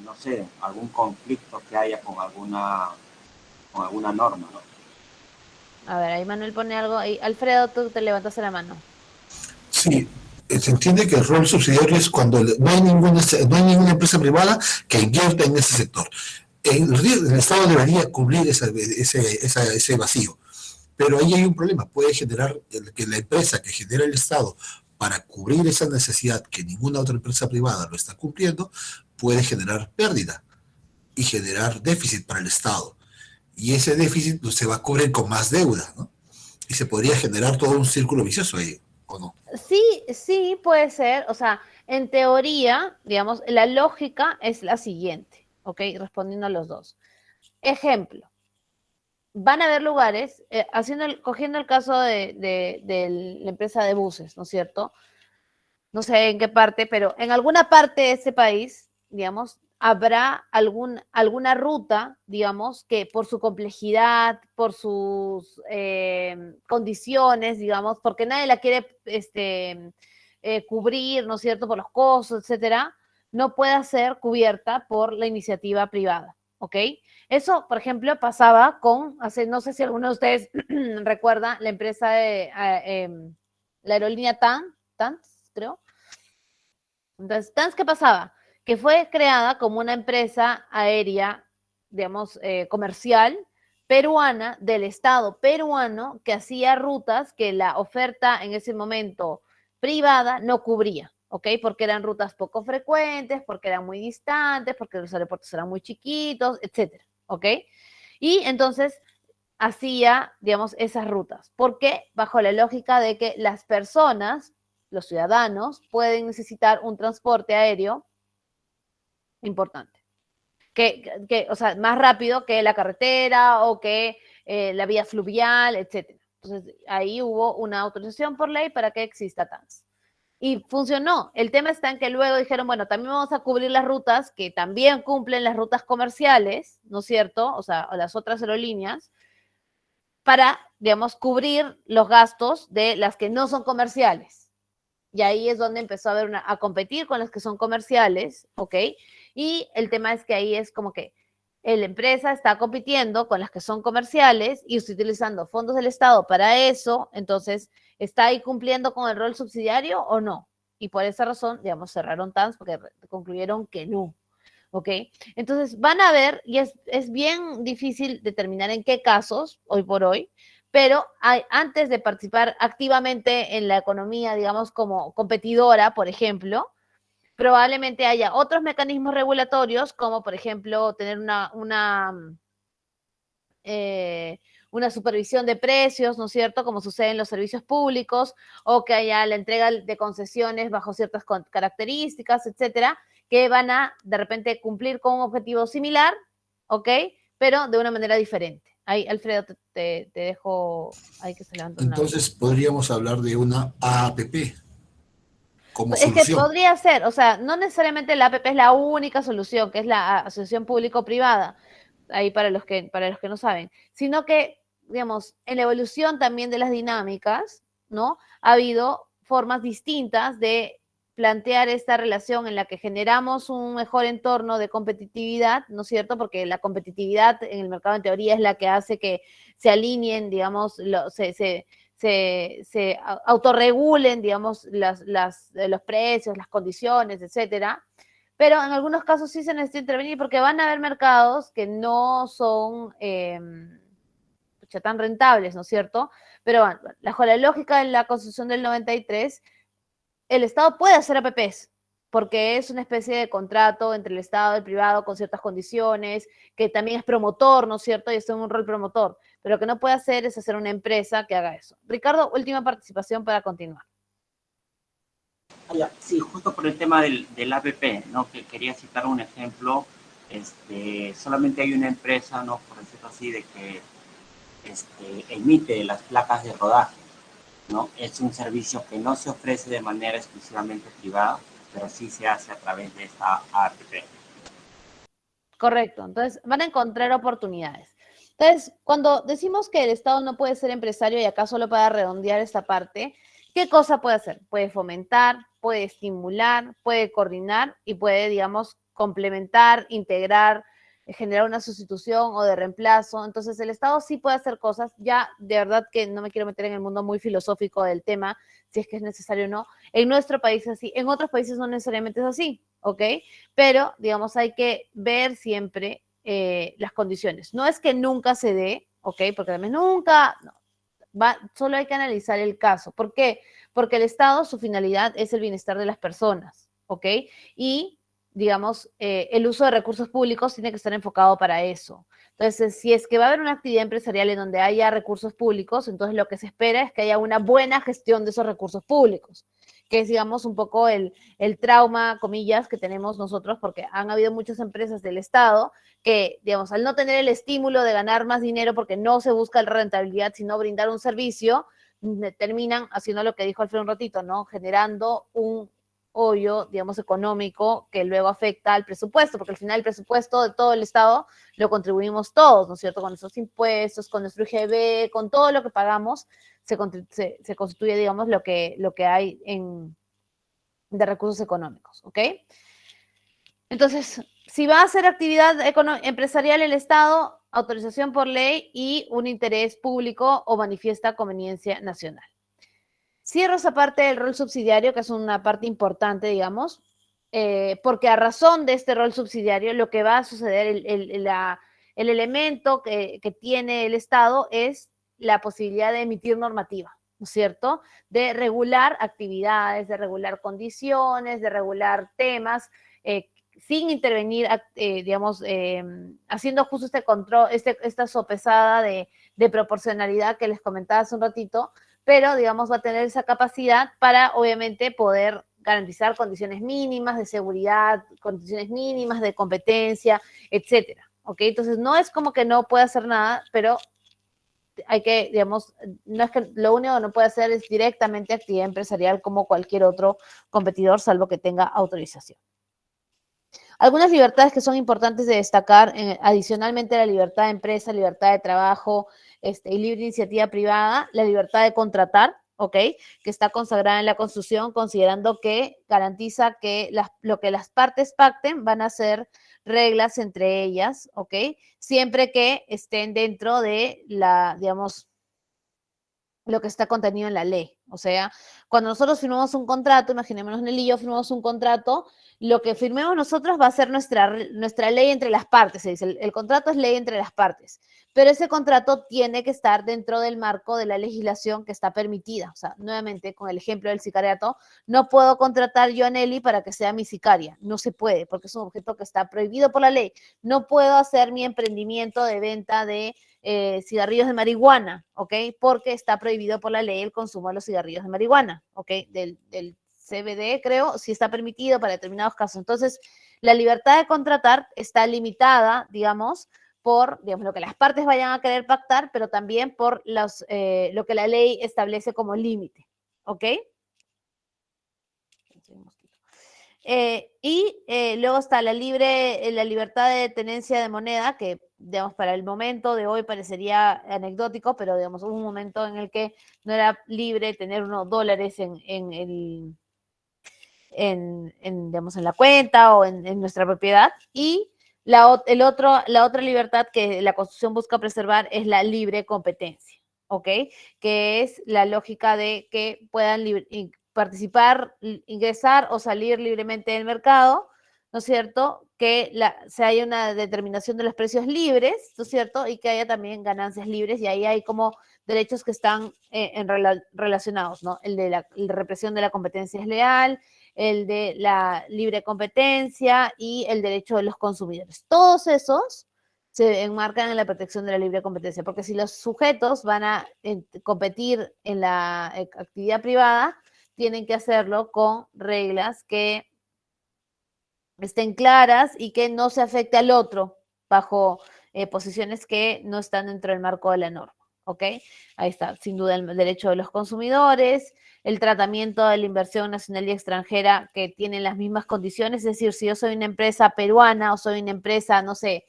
no sé, algún conflicto que haya con alguna norma, ¿no? A ver, ahí Manuel pone algo. Ahí, Alfredo, tú te levantaste la mano. Sí, se entiende que el rol subsidiario es cuando no hay ninguna empresa privada que invierta en ese sector. El Estado debería cubrir ese vacío, pero ahí hay un problema. Puede generar que la empresa que genera el Estado para cubrir esa necesidad que ninguna otra empresa privada lo está cumpliendo, puede generar pérdida y generar déficit para el Estado. Y ese déficit pues, se va a cubrir con más deuda, ¿no? Y se podría generar todo un círculo vicioso ahí, ¿o no? Sí, sí, puede ser. O sea, en teoría, digamos, la lógica es la siguiente, ¿ok? Respondiendo a los dos. Ejemplo, van a haber lugares, cogiendo el caso de la empresa de buses, ¿no es cierto? No sé en qué parte, pero en alguna parte de ese país, digamos, habrá alguna ruta, digamos, que por su complejidad, por sus condiciones, digamos, porque nadie la quiere cubrir, ¿no es cierto?, por los costos, etcétera, no pueda ser cubierta por la iniciativa privada, ¿ok? Eso, por ejemplo, pasaba no sé si alguno de ustedes recuerda la empresa de la aerolínea TANS, creo. Entonces, ¿TANS qué pasaba? Que fue creada como una empresa aérea, digamos, comercial, peruana, del Estado peruano, que hacía rutas que la oferta en ese momento privada no cubría, ¿ok? Porque eran rutas poco frecuentes, porque eran muy distantes, porque los aeropuertos eran muy chiquitos, etcétera, ¿ok? Y entonces hacía, digamos, esas rutas. ¿Por qué? Bajo la lógica de que las personas, los ciudadanos, pueden necesitar un transporte aéreo importante. O sea, más rápido que la carretera o que la vía fluvial, etc. Entonces, ahí hubo una autorización por ley para que exista TANS. Y funcionó. El tema está en que luego dijeron, bueno, también vamos a cubrir las rutas que también cumplen las rutas comerciales, ¿no es cierto? O sea, las otras aerolíneas, para, digamos, cubrir los gastos de las que no son comerciales. Y ahí es donde empezó a competir con las que son comerciales, ¿ok? Y el tema es que ahí es como que la empresa está compitiendo con las que son comerciales y está utilizando fondos del Estado para eso, entonces, ¿está ahí cumpliendo con el rol subsidiario o no? Y por esa razón, digamos, cerraron TANS porque concluyeron que no. ¿Ok? Entonces van a ver, y es bien difícil determinar en qué casos, hoy por hoy, pero antes de participar activamente en la economía, digamos, como competidora, por ejemplo, probablemente haya otros mecanismos regulatorios, como por ejemplo tener una supervisión de precios, ¿no es cierto?, como sucede en los servicios públicos, o que haya la entrega de concesiones bajo ciertas características, etcétera, que van a, de repente, cumplir con un objetivo similar, ¿ok?, pero de una manera diferente. Ahí, Alfredo, te dejo ahí que se levantó una mano. Entonces podríamos hablar de una APP como Es que solución. podría ser, o sea, no necesariamente la APP es la única solución, que es la asociación público-privada, ahí para los que no saben, sino que, digamos, en la evolución también de las dinámicas, ¿no? Ha habido formas distintas de plantear esta relación en la que generamos un mejor entorno de competitividad, ¿no es cierto? Porque la competitividad en el mercado en teoría es la que hace que se alineen, digamos, se autorregulen, digamos, los precios, las condiciones, etcétera. Pero en algunos casos sí se necesita intervenir porque van a haber mercados que no son tan rentables, ¿no es cierto? Pero bueno, bajo la lógica de la Constitución del 93, el Estado puede hacer APPs, porque es una especie de contrato entre el Estado y el privado con ciertas condiciones, que también es promotor, ¿no es cierto? Y está en un rol promotor. Pero lo que no puede hacer es hacer una empresa que haga eso. Ricardo, última participación para continuar. Sí, justo por el tema del APP, ¿no? Que quería citar un ejemplo. Solamente hay una empresa, ¿no? Por decirlo así, de que emite las placas de rodaje, ¿no? Es un servicio que no se ofrece de manera exclusivamente privada, pero sí se hace a través de esta APP. Correcto, entonces van a encontrar oportunidades. Entonces, cuando decimos que el Estado no puede ser empresario, y acá solo para redondear esta parte, ¿qué cosa puede hacer? Puede fomentar, puede estimular, puede coordinar y puede, digamos, complementar, integrar, generar una sustitución o de reemplazo. Entonces, el Estado sí puede hacer cosas. Ya, de verdad que no me quiero meter en el mundo muy filosófico del tema, si es que es necesario o no. En nuestro país es así, en otros países no necesariamente es así, ¿ok? Pero, digamos, hay que ver siempre las condiciones. No es que nunca se dé, ¿ok? Porque también nunca, no, solo hay que analizar el caso. ¿Por qué? Porque el Estado, su finalidad es el bienestar de las personas, ¿ok? Y, digamos, el uso de recursos públicos tiene que estar enfocado para eso. Entonces, si es que va a haber una actividad empresarial en donde haya recursos públicos, entonces lo que se espera es que haya una buena gestión de esos recursos públicos, que es, digamos, un poco el trauma, comillas, que tenemos nosotros, porque han habido muchas empresas del Estado que, digamos, al no tener el estímulo de ganar más dinero porque no se busca la rentabilidad, sino brindar un servicio, terminan haciendo lo que dijo Alfredo un ratito, ¿no? Generando un hoyo, digamos, económico que luego afecta al presupuesto, porque al final el presupuesto de todo el Estado lo contribuimos todos, ¿no es cierto? Con nuestros impuestos, con nuestro IGB, con todo lo que pagamos, se constituye, digamos, lo que hay de recursos económicos, ¿ok? Entonces, si va a hacer actividad empresarial el Estado, autorización por ley y un interés público o manifiesta conveniencia nacional. Cierro esa parte del rol subsidiario, que es una parte importante, digamos, porque a razón de este rol subsidiario, lo que va a suceder, el elemento que tiene el Estado es la posibilidad de emitir normativa, ¿no es cierto? De regular actividades, de regular condiciones, de regular temas, sin intervenir, digamos, haciendo justo este control, esta sopesada de proporcionalidad que les comentaba hace un ratito, pero, digamos, va a tener esa capacidad para, obviamente, poder garantizar condiciones mínimas de seguridad, condiciones mínimas de competencia, etcétera, ¿ok? Entonces, no es como que no pueda hacer nada, pero hay que, digamos, no es que lo único que no puede hacer es directamente actividad empresarial como cualquier otro competidor, salvo que tenga autorización. Algunas libertades que son importantes de destacar, adicionalmente a la libertad de empresa, libertad de trabajo y libre iniciativa privada, la libertad de contratar, ¿ok? Que está consagrada en la Constitución, considerando que garantiza que lo que las partes pacten van a ser reglas entre ellas, ¿ok? Siempre que estén dentro de digamos, lo que está contenido en la ley. O sea, cuando nosotros firmamos un contrato, imaginémonos Nelly y yo firmamos un contrato, lo que firmemos nosotros va a ser nuestra ley entre las partes, se dice, el contrato es ley entre las partes, pero ese contrato tiene que estar dentro del marco de la legislación que está permitida. O sea, nuevamente, con el ejemplo del sicariato, no puedo contratar yo a Nelly para que sea mi sicaria, no se puede, porque es un objeto que está prohibido por la ley. No puedo hacer mi emprendimiento de venta de cigarrillos de marihuana, ¿ok? Porque está prohibido por la ley el consumo de los cigarrillos de marihuana, ¿ok? Del CBD, creo, sí está permitido para determinados casos. Entonces, la libertad de contratar está limitada, digamos, por, digamos, lo que las partes vayan a querer pactar, pero también por lo que la ley establece como límite, ¿ok? Luego está la libertad de tenencia de moneda, que, digamos, para el momento de hoy parecería anecdótico, pero, digamos, hubo un momento en el que no era libre tener unos dólares digamos, en la cuenta o en nuestra propiedad. Y la otra libertad que la Constitución busca preservar es la libre competencia, ¿ok? Que es la lógica de que puedan participar, ingresar o salir libremente del mercado, ¿no es cierto? Que se haya una determinación de los precios libres, ¿no es cierto? Y que haya también ganancias libres, y ahí hay como derechos que están relacionados, ¿no? El de la represión de la competencia desleal, el de la libre competencia y el derecho de los consumidores. Todos esos se enmarcan en la protección de la libre competencia, porque si los sujetos van a competir en la actividad privada, tienen que hacerlo con reglas que estén claras y que no se afecte al otro bajo posiciones que no están dentro del marco de la norma. ¿Ok? Ahí está, sin duda, el derecho de los consumidores, el tratamiento de la inversión nacional y extranjera que tienen las mismas condiciones, es decir, si yo soy una empresa peruana o soy una empresa, no sé,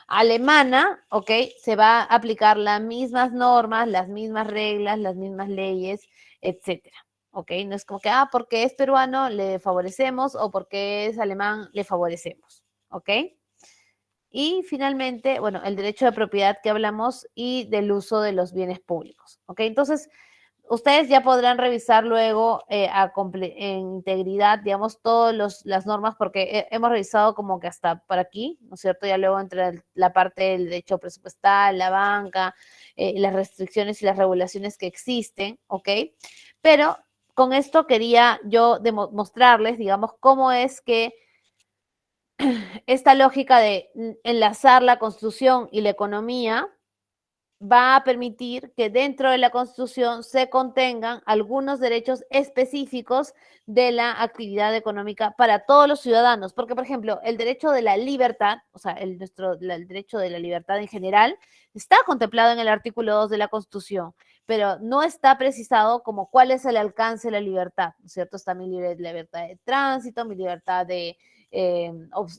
alemana, ¿ok? Se va a aplicar las mismas normas, las mismas reglas, las mismas leyes, etcétera. ¿Ok? No es como que, porque es peruano le favorecemos o porque es alemán le favorecemos. ¿Ok? Y finalmente, bueno, el derecho de propiedad que hablamos y del uso de los bienes públicos. ¿Ok? Entonces, ustedes ya podrán revisar luego en integridad, digamos, todas las normas, porque hemos revisado como que hasta por aquí, ¿no es cierto? Ya luego entre la parte del derecho presupuestal, la banca, las restricciones y las regulaciones que existen, ¿ok? Pero con esto quería yo mostrarles, digamos, cómo es que esta lógica de enlazar la construcción y la economía va a permitir que dentro de la Constitución se contengan algunos derechos específicos de la actividad económica para todos los ciudadanos. Porque, por ejemplo, el derecho de la libertad, o sea, el derecho de la libertad en general, está contemplado en el artículo 2 de la Constitución, pero no está precisado como cuál es el alcance de la libertad, ¿no es cierto? Está mi libertad de tránsito, mi libertad de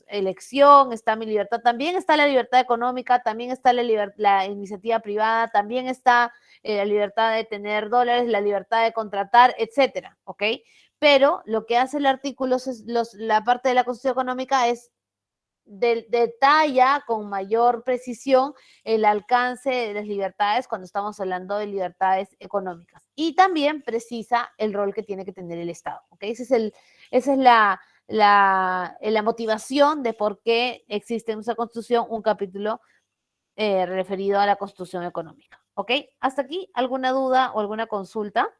elección, está mi libertad, también está la libertad económica, también está la iniciativa privada, también está la libertad de tener dólares, la libertad de contratar, etcétera, ¿ok? Pero lo que hace el artículo, la parte de la Constitución Económica es detalla con mayor precisión el alcance de las libertades cuando estamos hablando de libertades económicas. Y también precisa el rol que tiene que tener el Estado, ¿ok? Esa es la motivación de por qué existe en nuestra Constitución un capítulo referido a la Constitución económica. ¿Ok? ¿Hasta aquí alguna duda o alguna consulta?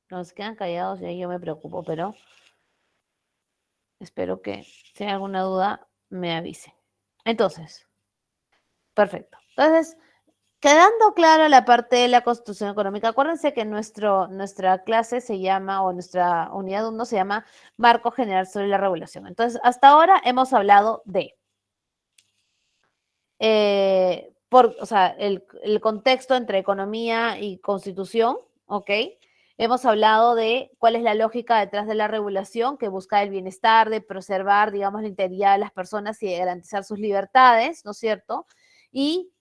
Nos quedan callados y ahí yo me preocupo, pero espero que si hay alguna duda me avise. Entonces, perfecto. Entonces, quedando clara la parte de la Constitución económica, acuérdense que nuestra clase se llama, o nuestra unidad 1 se llama Marco General sobre la Regulación. Entonces, hasta ahora hemos hablado de o sea, el contexto entre economía y constitución, ¿ok? Hemos hablado de cuál es la lógica detrás de la regulación, que busca el bienestar, de preservar, digamos, la integridad de las personas y de garantizar sus libertades, ¿no es cierto? Y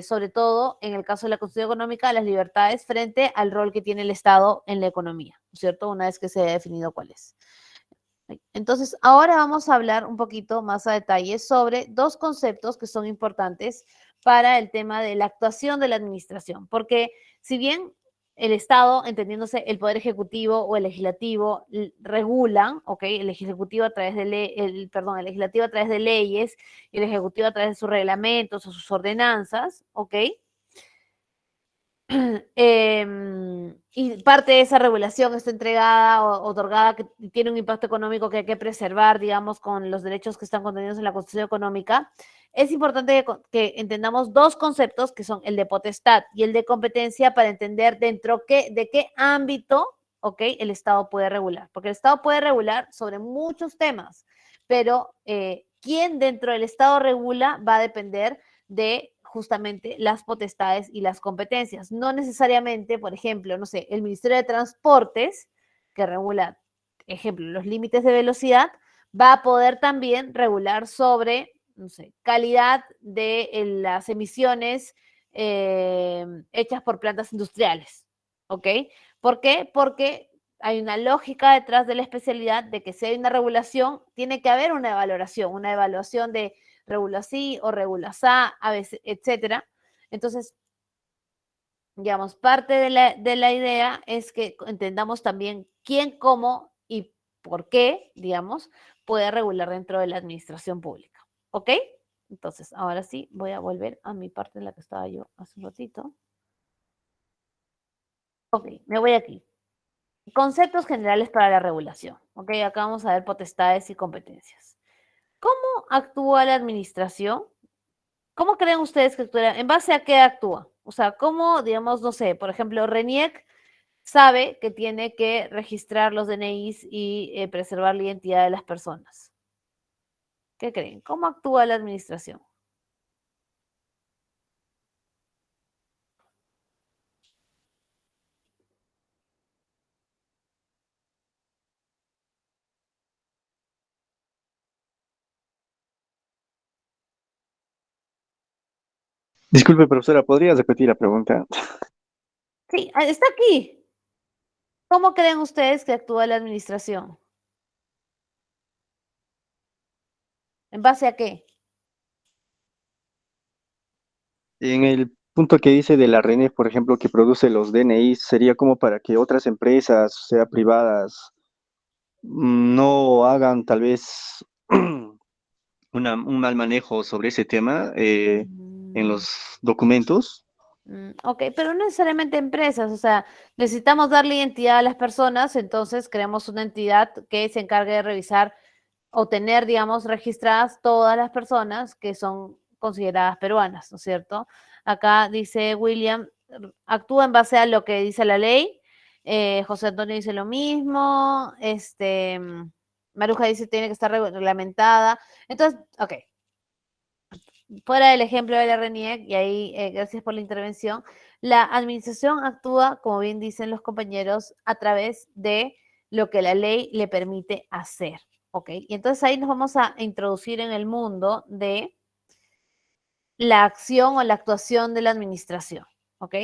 sobre todo, en el caso de la Constitución Económica, las libertades frente al rol que tiene el Estado en la economía, ¿no es cierto? Una vez que se haya definido cuál es. Entonces, ahora vamos a hablar un poquito más a detalle sobre dos conceptos que son importantes para el tema de la actuación de la administración, porque si bien el Estado, entendiéndose el Poder Ejecutivo o el Legislativo, regulan, ¿ok? El Ejecutivo a través de el Legislativo a través de leyes y el Ejecutivo a través de sus reglamentos o sus ordenanzas, ¿ok? Y parte de esa regulación está entregada o otorgada, que tiene un impacto económico que hay que preservar, digamos, con los derechos que están contenidos en la Constitución Económica. Es importante que entendamos dos conceptos, que son el de potestad y el de competencia, para entender de qué ámbito, ¿ok?, el Estado puede regular. Porque el Estado puede regular sobre muchos temas, pero quién dentro del Estado regula va a depender de justamente las potestades y las competencias. No necesariamente, por ejemplo, no sé, el Ministerio de Transportes, que regula, ejemplo, los límites de velocidad, va a poder también regular sobre, no sé, calidad de las emisiones hechas por plantas industriales, ¿ok? ¿Por qué? Porque hay una lógica detrás de la especialidad de que si hay una regulación, tiene que haber una evaluación de regula sí o regula sa, a veces, etcétera. Entonces, digamos, parte de la idea es que entendamos también quién, cómo y por qué, digamos, puede regular dentro de la administración pública. ¿Ok? Entonces, ahora sí, voy a volver a mi parte en la que estaba yo hace un ratito. Ok, me voy aquí. Conceptos generales para la regulación. Ok, acá vamos a ver potestades y competencias. ¿Cómo actúa la administración? ¿Cómo creen ustedes que actúa? ¿En base a qué actúa? O sea, ¿cómo, digamos, no sé, por ejemplo, RENIEC sabe que tiene que registrar los DNIs y preservar la identidad de las personas? ¿Qué creen? ¿Cómo actúa la administración? Disculpe, profesora, ¿podría repetir la pregunta? Sí, está aquí. ¿Cómo creen ustedes que actúa la administración? ¿En base a qué? En el punto que dice de la RENEF, por ejemplo, que produce los DNIs, sería como para que otras empresas, sea privadas, no hagan tal vez un mal manejo sobre ese tema en Mm, los documentos. ok, pero no necesariamente empresas, o sea, necesitamos darle identidad a las personas, entonces creamos una entidad que se encargue de revisar o tener, digamos, registradas todas las personas que son consideradas peruanas, ¿no es cierto? Acá dice William, actúa en base a lo que dice la ley. José Antonio dice lo mismo. Maruja dice tiene que estar reglamentada. Entonces, ok, fuera del ejemplo de la RENIEC, y ahí gracias por la intervención, la administración actúa, como bien dicen los compañeros, a través de lo que la ley le permite hacer. ¿Ok? Y entonces ahí nos vamos a introducir en el mundo de la acción o la actuación de la administración. ¿Ok?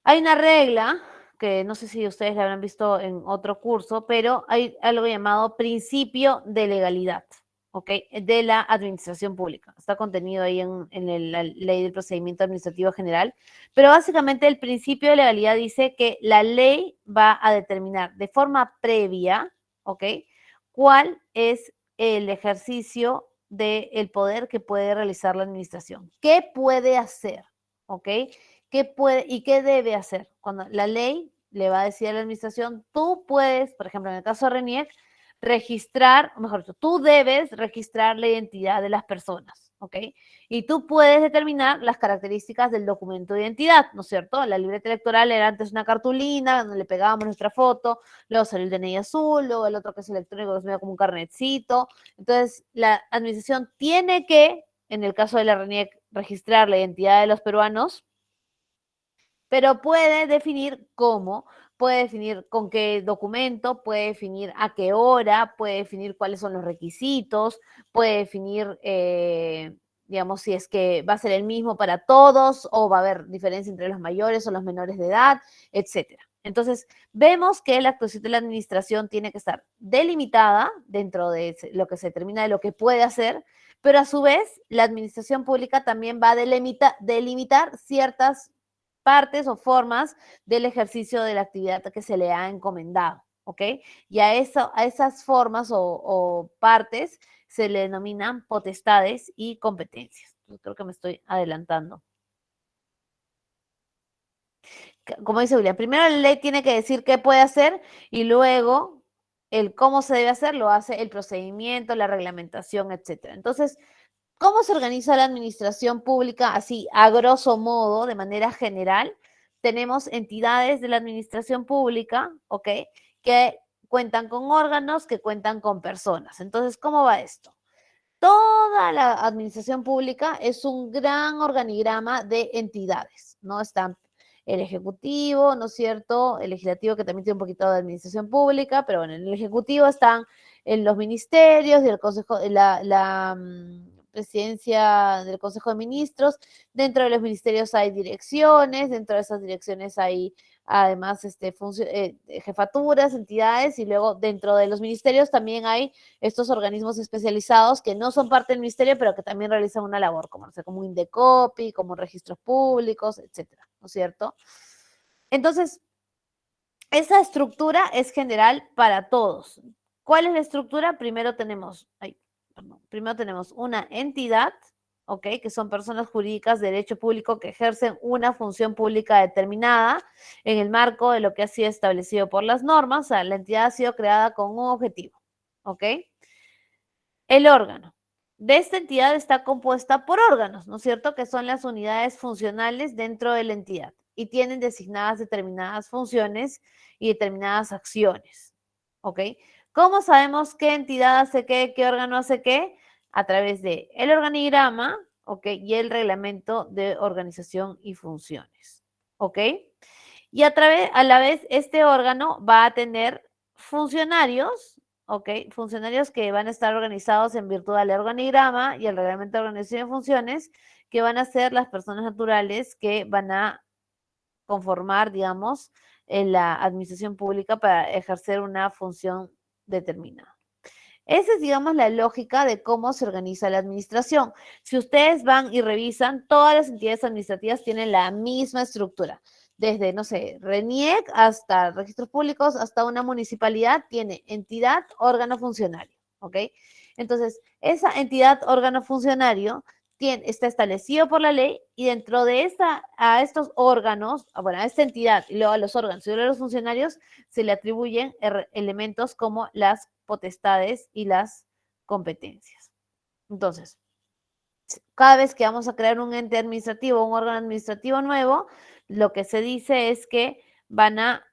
Hay una regla que no sé si ustedes la habrán visto en otro curso, pero hay algo llamado principio de legalidad, ¿ok? De la administración pública. Está contenido ahí en la ley del procedimiento administrativo general, pero básicamente el principio de legalidad dice que la ley va a determinar de forma previa, ¿ok? ¿Cuál es el ejercicio del poder que puede realizar la administración? ¿Qué puede hacer? ¿Ok? ¿Qué puede y qué debe hacer? Cuando la ley le va a decir a la administración, tú puedes, por ejemplo, en el caso de RENIEC, registrar, o mejor dicho, tú debes registrar la identidad de las personas, ¿ok? Y tú puedes determinar las características del documento de identidad, ¿no es cierto? La libreta electoral era antes una cartulina donde le pegábamos nuestra foto, luego salió el DNI azul, luego el otro que es electrónico, que es medio como un carnetcito. Entonces, la administración tiene que, en el caso de la RENIEC, registrar la identidad de los peruanos, pero puede definir cómo, puede definir con qué documento, puede definir a qué hora, puede definir cuáles son los requisitos, puede definir, digamos, si es que va a ser el mismo para todos o va a haber diferencia entre los mayores o los menores de edad, etcétera. Entonces, vemos que la actuación de la administración tiene que estar delimitada dentro de lo que se determina de lo que puede hacer, pero a su vez, la administración pública también va a delimitar ciertas partes o formas del ejercicio de la actividad que se le ha encomendado, ¿ok? Y a esas formas o partes se le denominan potestades y competencias. Yo creo que me estoy adelantando. Como dice William, primero la ley tiene que decir qué puede hacer y luego el cómo se debe hacer lo hace el procedimiento, la reglamentación, etcétera. Entonces, ¿cómo se organiza la administración pública así a grosso modo, de manera general? Tenemos entidades de la administración pública, ¿ok? Que cuentan con órganos, que cuentan con personas. Entonces, ¿cómo va esto? Toda la administración pública es un gran organigrama de entidades, ¿no? Están el ejecutivo, ¿no es cierto? El legislativo, que también tiene un poquito de administración pública, pero bueno, en el ejecutivo están en los ministerios y el consejo, presidencia del Consejo de Ministros, dentro de los ministerios hay direcciones, dentro de esas direcciones hay además jefaturas, entidades, y luego dentro de los ministerios también hay estos organismos especializados que no son parte del ministerio, pero que también realizan una labor, como, no sé, como Indecopi, como registros públicos, etcétera, ¿no es cierto? Entonces, esa estructura es general para todos. ¿Cuál es la estructura? Primero tenemos una entidad, ¿ok? Que son personas jurídicas de derecho público que ejercen una función pública determinada en el marco de lo que ha sido establecido por las normas. O sea, la entidad ha sido creada con un objetivo, ¿ok? El órgano de esta entidad está compuesta por órganos, ¿no es cierto? Que son las unidades funcionales dentro de la entidad y tienen designadas determinadas funciones y determinadas acciones, ¿ok? ¿Cómo sabemos qué entidad hace qué órgano hace qué? A través de el organigrama, ¿ok? Y el reglamento de organización y funciones, ¿ok? Y a la vez, este órgano va a tener funcionarios, ¿ok? Funcionarios que van a estar organizados en virtud del organigrama y el reglamento de organización y funciones, que van a ser las personas naturales que van a conformar, digamos, en la administración pública para ejercer una función determinada. Esa es, digamos, la lógica de cómo se organiza la administración. Si ustedes van y revisan, todas las entidades administrativas tienen la misma estructura. Desde, no sé, RENIEC hasta registros públicos, hasta una municipalidad, tiene entidad, órgano funcionario, ¿ok? Entonces, esa entidad, órgano funcionario, está establecido por la ley y dentro de a estos órganos, bueno, a esta entidad y luego a los órganos y luego a los funcionarios, se le atribuyen elementos como las potestades y las competencias. Entonces, cada vez que vamos a crear un ente administrativo, un órgano administrativo nuevo, lo que se dice es que va a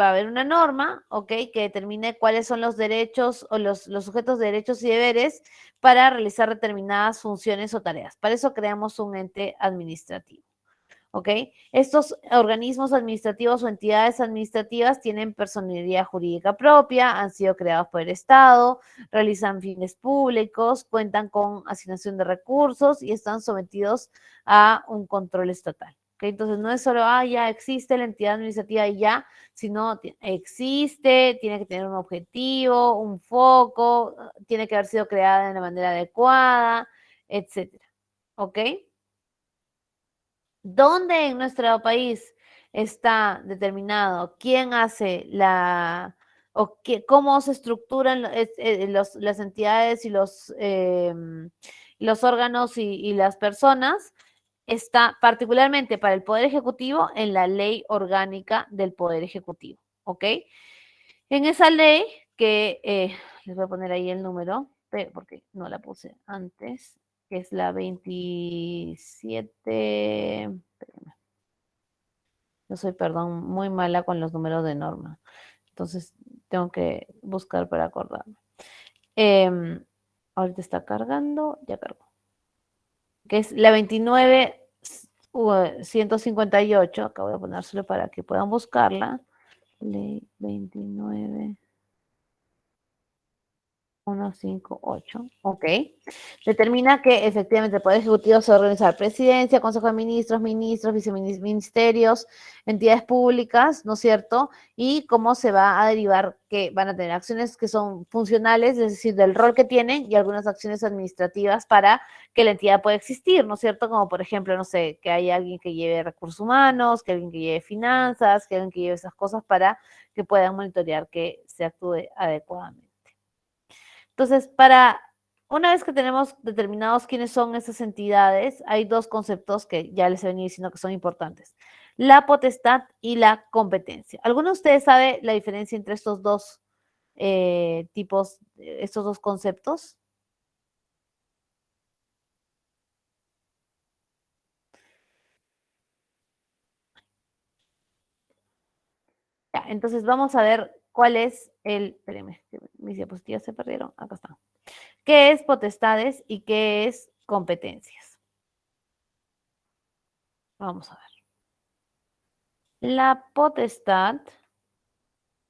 haber una norma, ¿ok? Que determine cuáles son los derechos o los sujetos de derechos y deberes para realizar determinadas funciones o tareas. Para eso creamos un ente administrativo. ¿Ok? Estos organismos administrativos o entidades administrativas tienen personalidad jurídica propia, han sido creados por el Estado, realizan fines públicos, cuentan con asignación de recursos y están sometidos a un control estatal. ¿Ok? Entonces no es solo, ya existe la entidad administrativa y ya, sino existe, tiene que tener un objetivo, un foco, tiene que haber sido creada de la manera adecuada, etcétera. ¿Ok? ¿Dónde en nuestro país está determinado quién hace cómo se estructuran las entidades y los órganos y las personas? Está particularmente para el Poder Ejecutivo en la Ley Orgánica del Poder Ejecutivo, ¿ok? En esa ley que les voy a poner ahí el número, porque no la puse antes, que es la 27. Espérenme. Yo soy, perdón, muy mala con los números de norma. Entonces, tengo que buscar para acordarme. Ahorita está cargando, ya cargó. Que es la 29.158. Acá voy a ponérselo para que puedan buscarla. Ley 29.158, ok. Determina que efectivamente el Poder Ejecutivo se va a organizar presidencia, Consejo de Ministros, ministros, viceministerios, entidades públicas, ¿no es cierto? Y cómo se va a derivar que van a tener acciones que son funcionales, es decir, del rol que tienen y algunas acciones administrativas para que la entidad pueda existir, ¿no es cierto? Como por ejemplo, no sé, que haya alguien que lleve recursos humanos, que alguien que lleve finanzas, que alguien que lleve esas cosas para que puedan monitorear que se actúe adecuadamente. Entonces, una vez que tenemos determinados quiénes son esas entidades, hay dos conceptos que ya les he venido diciendo que son importantes. La potestad y la competencia. ¿Alguno de ustedes sabe la diferencia entre estos dos tipos, estos dos conceptos? Ya, entonces vamos a ver cuál es espérenme, mis diapositivas se perdieron, acá están. ¿Qué es potestades y qué es competencias? Vamos a ver. La potestad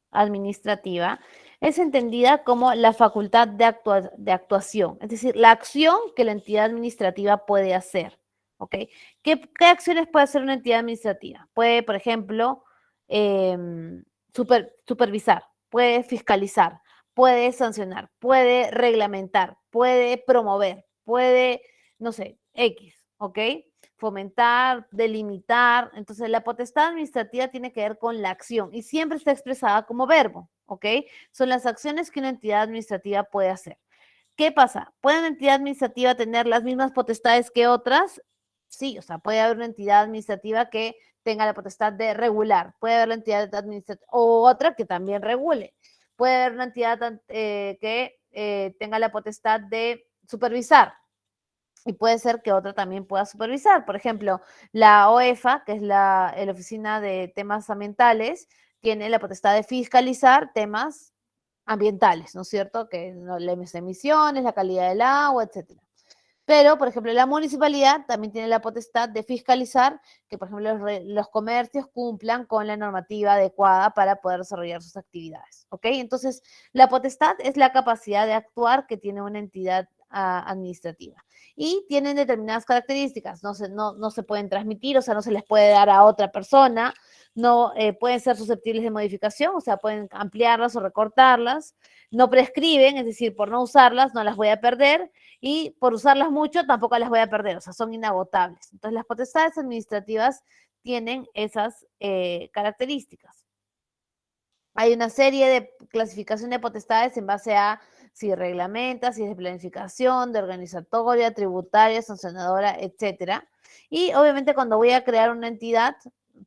administrativa es entendida como la facultad de actuación, es decir, la acción que la entidad administrativa puede hacer. ¿Ok? ¿Qué acciones puede hacer una entidad administrativa? Puede, por ejemplo, supervisar, puede fiscalizar, puede sancionar, puede reglamentar, puede promover, puede, no sé, X, ¿ok? Fomentar, delimitar. Entonces, la potestad administrativa tiene que ver con la acción y siempre está expresada como verbo, ¿ok? Son las acciones que una entidad administrativa puede hacer. ¿Qué pasa? ¿Puede una entidad administrativa tener las mismas potestades que otras? Sí, o sea, puede haber una entidad administrativa que tenga la potestad de regular, puede haber la entidad administrativa o otra que también regule, puede haber una entidad que tenga la potestad de supervisar y puede ser que otra también pueda supervisar. Por ejemplo, la OEFA, que es la Oficina de Temas Ambientales, tiene la potestad de fiscalizar temas ambientales, ¿no es cierto? Que las emisiones, la calidad del agua, etcétera. Pero, por ejemplo, la municipalidad también tiene la potestad de fiscalizar que, por ejemplo, los comercios cumplan con la normativa adecuada para poder desarrollar sus actividades. ¿Ok? Entonces, la potestad es la capacidad de actuar que tiene una entidad administrativa. Y tienen determinadas características. No se pueden transmitir, o sea, no se les puede dar a otra persona. No pueden ser susceptibles de modificación, o sea, pueden ampliarlas o recortarlas. No prescriben, es decir, por no usarlas no las voy a perder y por usarlas mucho tampoco las voy a perder, o sea, son inagotables. Entonces, las potestades administrativas tienen esas características. Hay una serie de clasificación de potestades en base a si reglamenta, si es de planificación, de organizatoria, tributaria, sancionadora, etcétera. Y obviamente cuando voy a crear una entidad,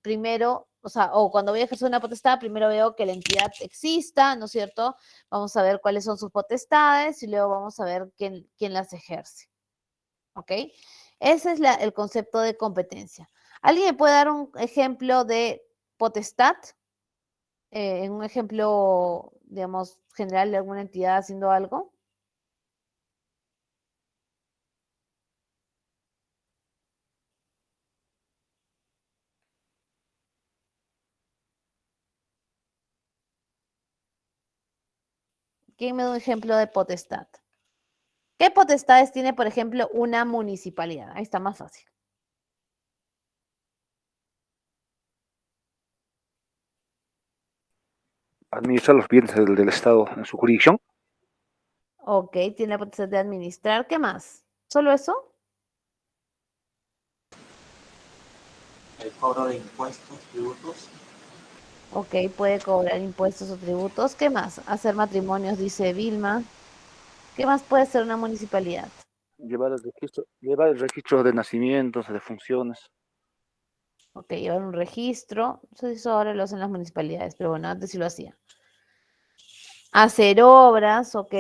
primero, o sea, o cuando voy a ejercer una potestad, primero veo que la entidad exista, ¿no es cierto? Vamos a ver cuáles son sus potestades y luego vamos a ver quién las ejerce. ¿Ok? Ese es el concepto de competencia. ¿Alguien me puede dar un ejemplo de potestad? En un ejemplo, digamos, general de alguna entidad haciendo algo. ¿Quién me da un ejemplo de potestad? ¿Qué potestades tiene, por ejemplo, una municipalidad? Ahí está más fácil. Administrar los bienes del Estado en su jurisdicción. Ok, tiene la potestad de administrar. ¿Qué más? ¿Solo eso? El cobro de impuestos, tributos. Ok, puede cobrar impuestos o tributos. ¿Qué más? Hacer matrimonios, dice Vilma. ¿Qué más puede ser una municipalidad? Llevar el registro de nacimientos, de funciones. Ok, llevar un registro. Eso ahora lo hacen las municipalidades, pero bueno, antes sí lo hacía. Hacer obras, ok.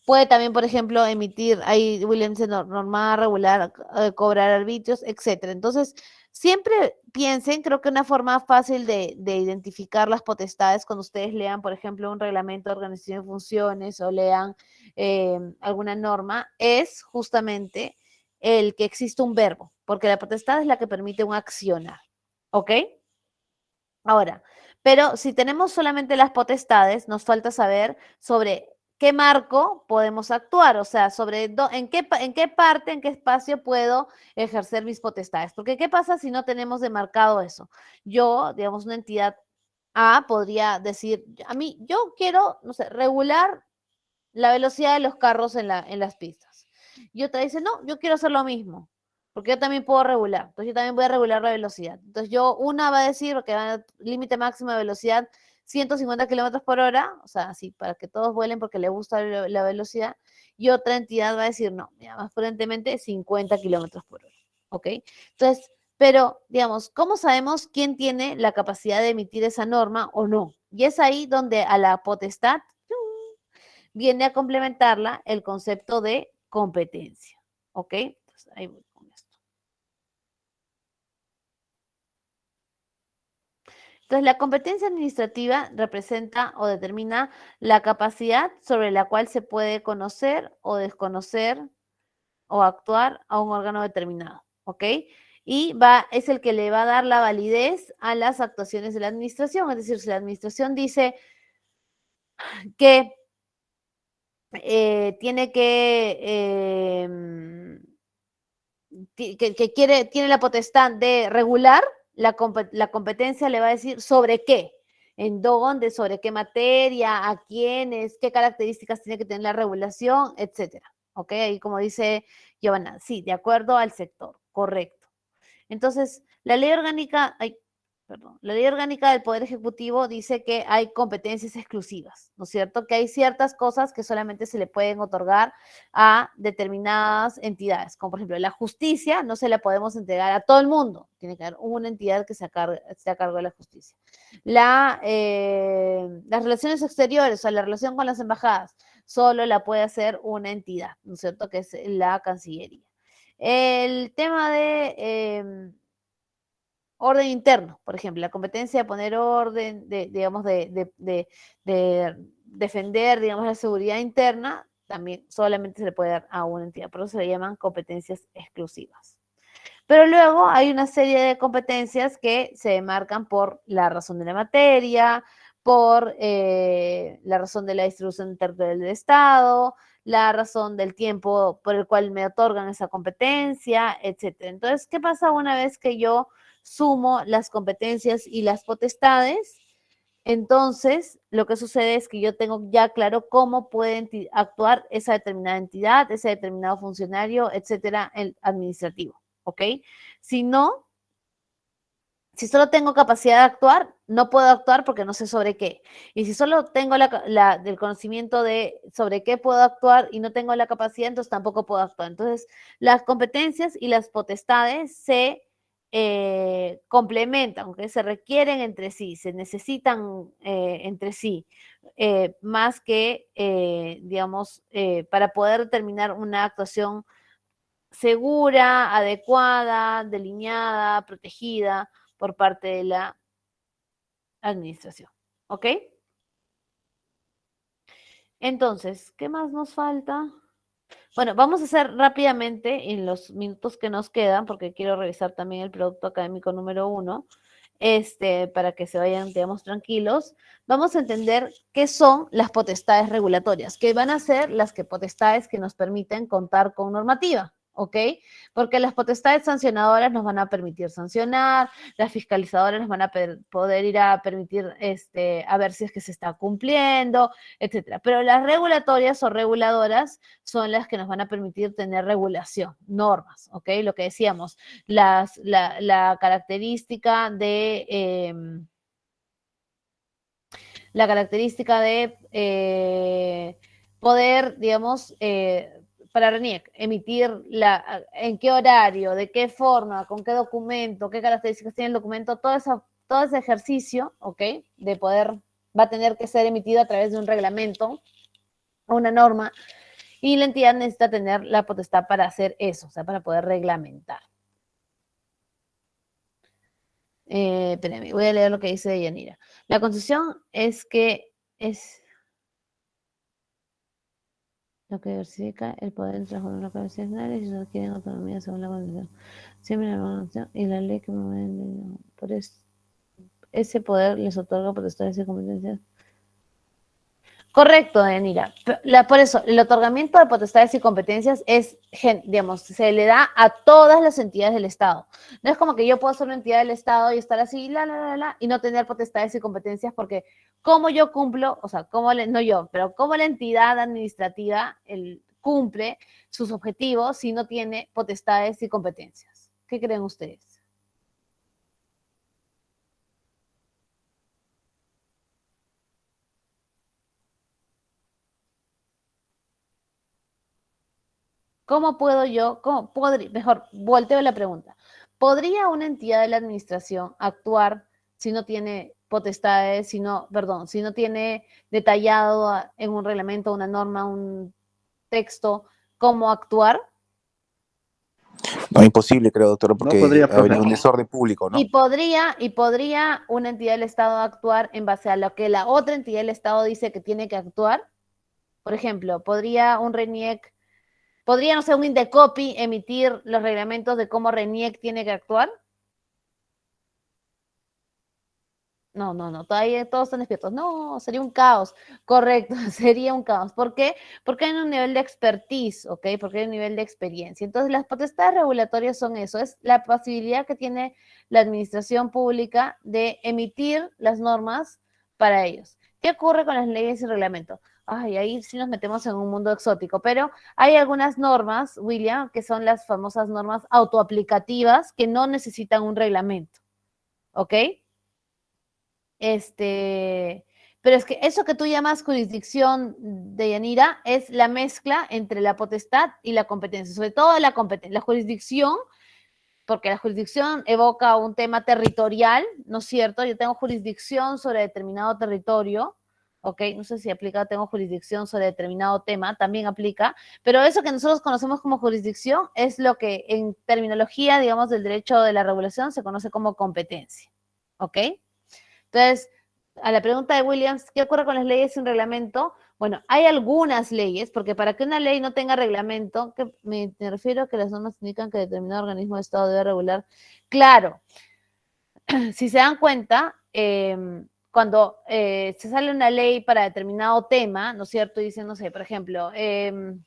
Puede también, por ejemplo, emitir, ahí William dice normar, regular, cobrar arbitrios, etcétera. Entonces, siempre piensen, creo que una forma fácil de identificar las potestades cuando ustedes lean, por ejemplo, un reglamento de organización de funciones o lean alguna norma, es justamente el que existe un verbo, porque la potestad es la que permite un accionar, ¿ok? Ahora, pero si tenemos solamente las potestades, nos falta saber sobre qué marco podemos actuar, o sea, sobre en qué parte, en qué espacio puedo ejercer mis potestades. Porque ¿qué pasa si no tenemos demarcado eso? Yo, digamos, una entidad A podría decir, a mí, yo quiero, no sé, regular la velocidad de los carros en las pistas. Y otra dice, no, yo quiero hacer lo mismo, porque yo también puedo regular. Entonces yo también voy a regular la velocidad. Entonces una va a decir que va a límite máximo de velocidad 150 kilómetros por hora, o sea, así, para que todos vuelen porque les gusta la velocidad. Y otra entidad va a decir, no, mira, más prudentemente 50 kilómetros por hora. ¿Ok? Entonces, pero, digamos, ¿cómo sabemos quién tiene la capacidad de emitir esa norma o no? Y es ahí donde a la potestad viene a complementarla el concepto de competencia. ¿Ok? Entonces, ahí voy con esto. Entonces, la competencia administrativa representa o determina la capacidad sobre la cual se puede conocer o desconocer o actuar a un órgano determinado. ¿Ok? Y es el que le va a dar la validez a las actuaciones de la administración. Es decir, si la administración dice, que tiene tiene la potestad de regular, la competencia le va a decir sobre qué, en dónde, sobre qué materia, a quiénes, qué características tiene que tener la regulación, etcétera. ¿Ok? Ahí como dice Giovanna, sí, de acuerdo al sector, correcto. Entonces, la ley orgánica, la ley orgánica del Poder Ejecutivo dice que hay competencias exclusivas, ¿no es cierto? Que hay ciertas cosas que solamente se le pueden otorgar a determinadas entidades, como por ejemplo la justicia, no se la podemos entregar a todo el mundo, tiene que haber una entidad que esté a cargo de la justicia. Las relaciones exteriores, o sea, la relación con las embajadas, solo la puede hacer una entidad, ¿no es cierto? Que es la Cancillería. El tema de orden interno, por ejemplo, la competencia de poner orden, digamos, de defender, digamos, la seguridad interna, también solamente se le puede dar a una entidad, por eso se le llaman competencias exclusivas. Pero luego hay una serie de competencias que se marcan por la razón de la materia, por la razón de la distribución territorial del Estado, la razón del tiempo por el cual me otorgan esa competencia, etcétera. Entonces, ¿qué pasa una vez que yo sumo las competencias y las potestades? Entonces, lo que sucede es que yo tengo ya claro cómo puede actuar esa determinada entidad, ese determinado funcionario, etcétera, el administrativo, ¿ok? Si no, si solo tengo capacidad de actuar, no puedo actuar porque no sé sobre qué. Y si solo tengo el conocimiento de sobre qué puedo actuar y no tengo la capacidad, entonces tampoco puedo actuar. Entonces, las competencias y las potestades se complementan, aunque se requieren entre sí, se necesitan entre sí, más que, digamos, para poder determinar una actuación segura, adecuada, delineada, protegida por parte de la administración. ¿Ok? Entonces, ¿qué más nos falta? Bueno, vamos a hacer rápidamente en los minutos que nos quedan, porque quiero revisar también el producto académico número 1, para que se vayan, digamos, tranquilos. Vamos a entender qué son las potestades regulatorias, que van a ser las potestades que nos permiten contar con normativa. ¿Ok? Porque las potestades sancionadoras nos van a permitir sancionar, las fiscalizadoras nos van a poder ir a permitir a ver si es que se está cumpliendo, etcétera. Pero las regulatorias o reguladoras son las que nos van a permitir tener regulación, normas, ¿ok? Lo que decíamos, la característica de poder, digamos, para RENIEC, emitir en qué horario, de qué forma, con qué documento, qué características tiene el documento, todo ese ejercicio, ¿ok? De poder, va a tener que ser emitido a través de un reglamento o una norma, y la entidad necesita tener la potestad para hacer eso, o sea, para poder reglamentar. Espérame, voy a leer lo que dice Yanira. La concesión es que es lo que diversifica el poder entre los locales nacionales y adquieren autonomía según la Constitución. Siempre la Constitución y la ley que promueven por ese poder les otorga potestades y competencias. Correcto, Yanira. Por eso, el otorgamiento de potestades y competencias es, digamos, se le da a todas las entidades del Estado. No es como que yo puedo ser una entidad del Estado y estar así, y no tener potestades y competencias, porque como yo cumplo, o sea, no yo, pero como la entidad administrativa cumple sus objetivos si no tiene potestades y competencias. ¿Qué creen ustedes? ¿Cómo puedo yo, mejor, volteo la pregunta. ¿Podría una entidad de la administración actuar si no tiene potestades, si no tiene detallado en un reglamento, una norma, un texto, cómo actuar? No, imposible, creo, doctor, No porque podría, habría profe. un desorden público, ¿no? Y podría una entidad del Estado actuar en base a lo que la otra entidad del Estado dice que tiene que actuar. Por ejemplo, ¿podría un RENIEC, no sé, un Indecopi emitir los reglamentos de cómo RENIEC tiene que actuar? No, todavía todos están despiertos. No, sería un caos. Correcto, sería un caos. ¿Por qué? Porque hay un nivel de expertise, ¿ok? Porque hay un nivel de experiencia. Entonces, las potestades regulatorias son eso, es la posibilidad que tiene la administración pública de emitir las normas para ellos. ¿Qué ocurre con las leyes y reglamentos? Ay, ahí sí nos metemos en un mundo exótico, pero hay algunas normas, William, que son las famosas normas autoaplicativas que no necesitan un reglamento, ¿ok? Pero es que eso que tú llamas jurisdicción de Yanira es la mezcla entre la potestad y la competencia, sobre todo la competencia, la jurisdicción, porque la jurisdicción evoca un tema territorial, ¿no es cierto? Yo tengo jurisdicción sobre determinado territorio, ¿ok? No sé si aplica, tengo jurisdicción sobre determinado tema, también aplica, pero eso que nosotros conocemos como jurisdicción es lo que en terminología, digamos, del derecho de la regulación se conoce como competencia, ¿ok? Entonces, a la pregunta de Williams, ¿qué ocurre con las leyes sin reglamento? Bueno, hay algunas leyes, porque para que una ley no tenga reglamento, que me refiero a que las normas indican que determinado organismo de Estado debe regular. Claro, si se dan cuenta, cuando se sale una ley para determinado tema, ¿no es cierto? Dicen, no sé, por ejemplo, se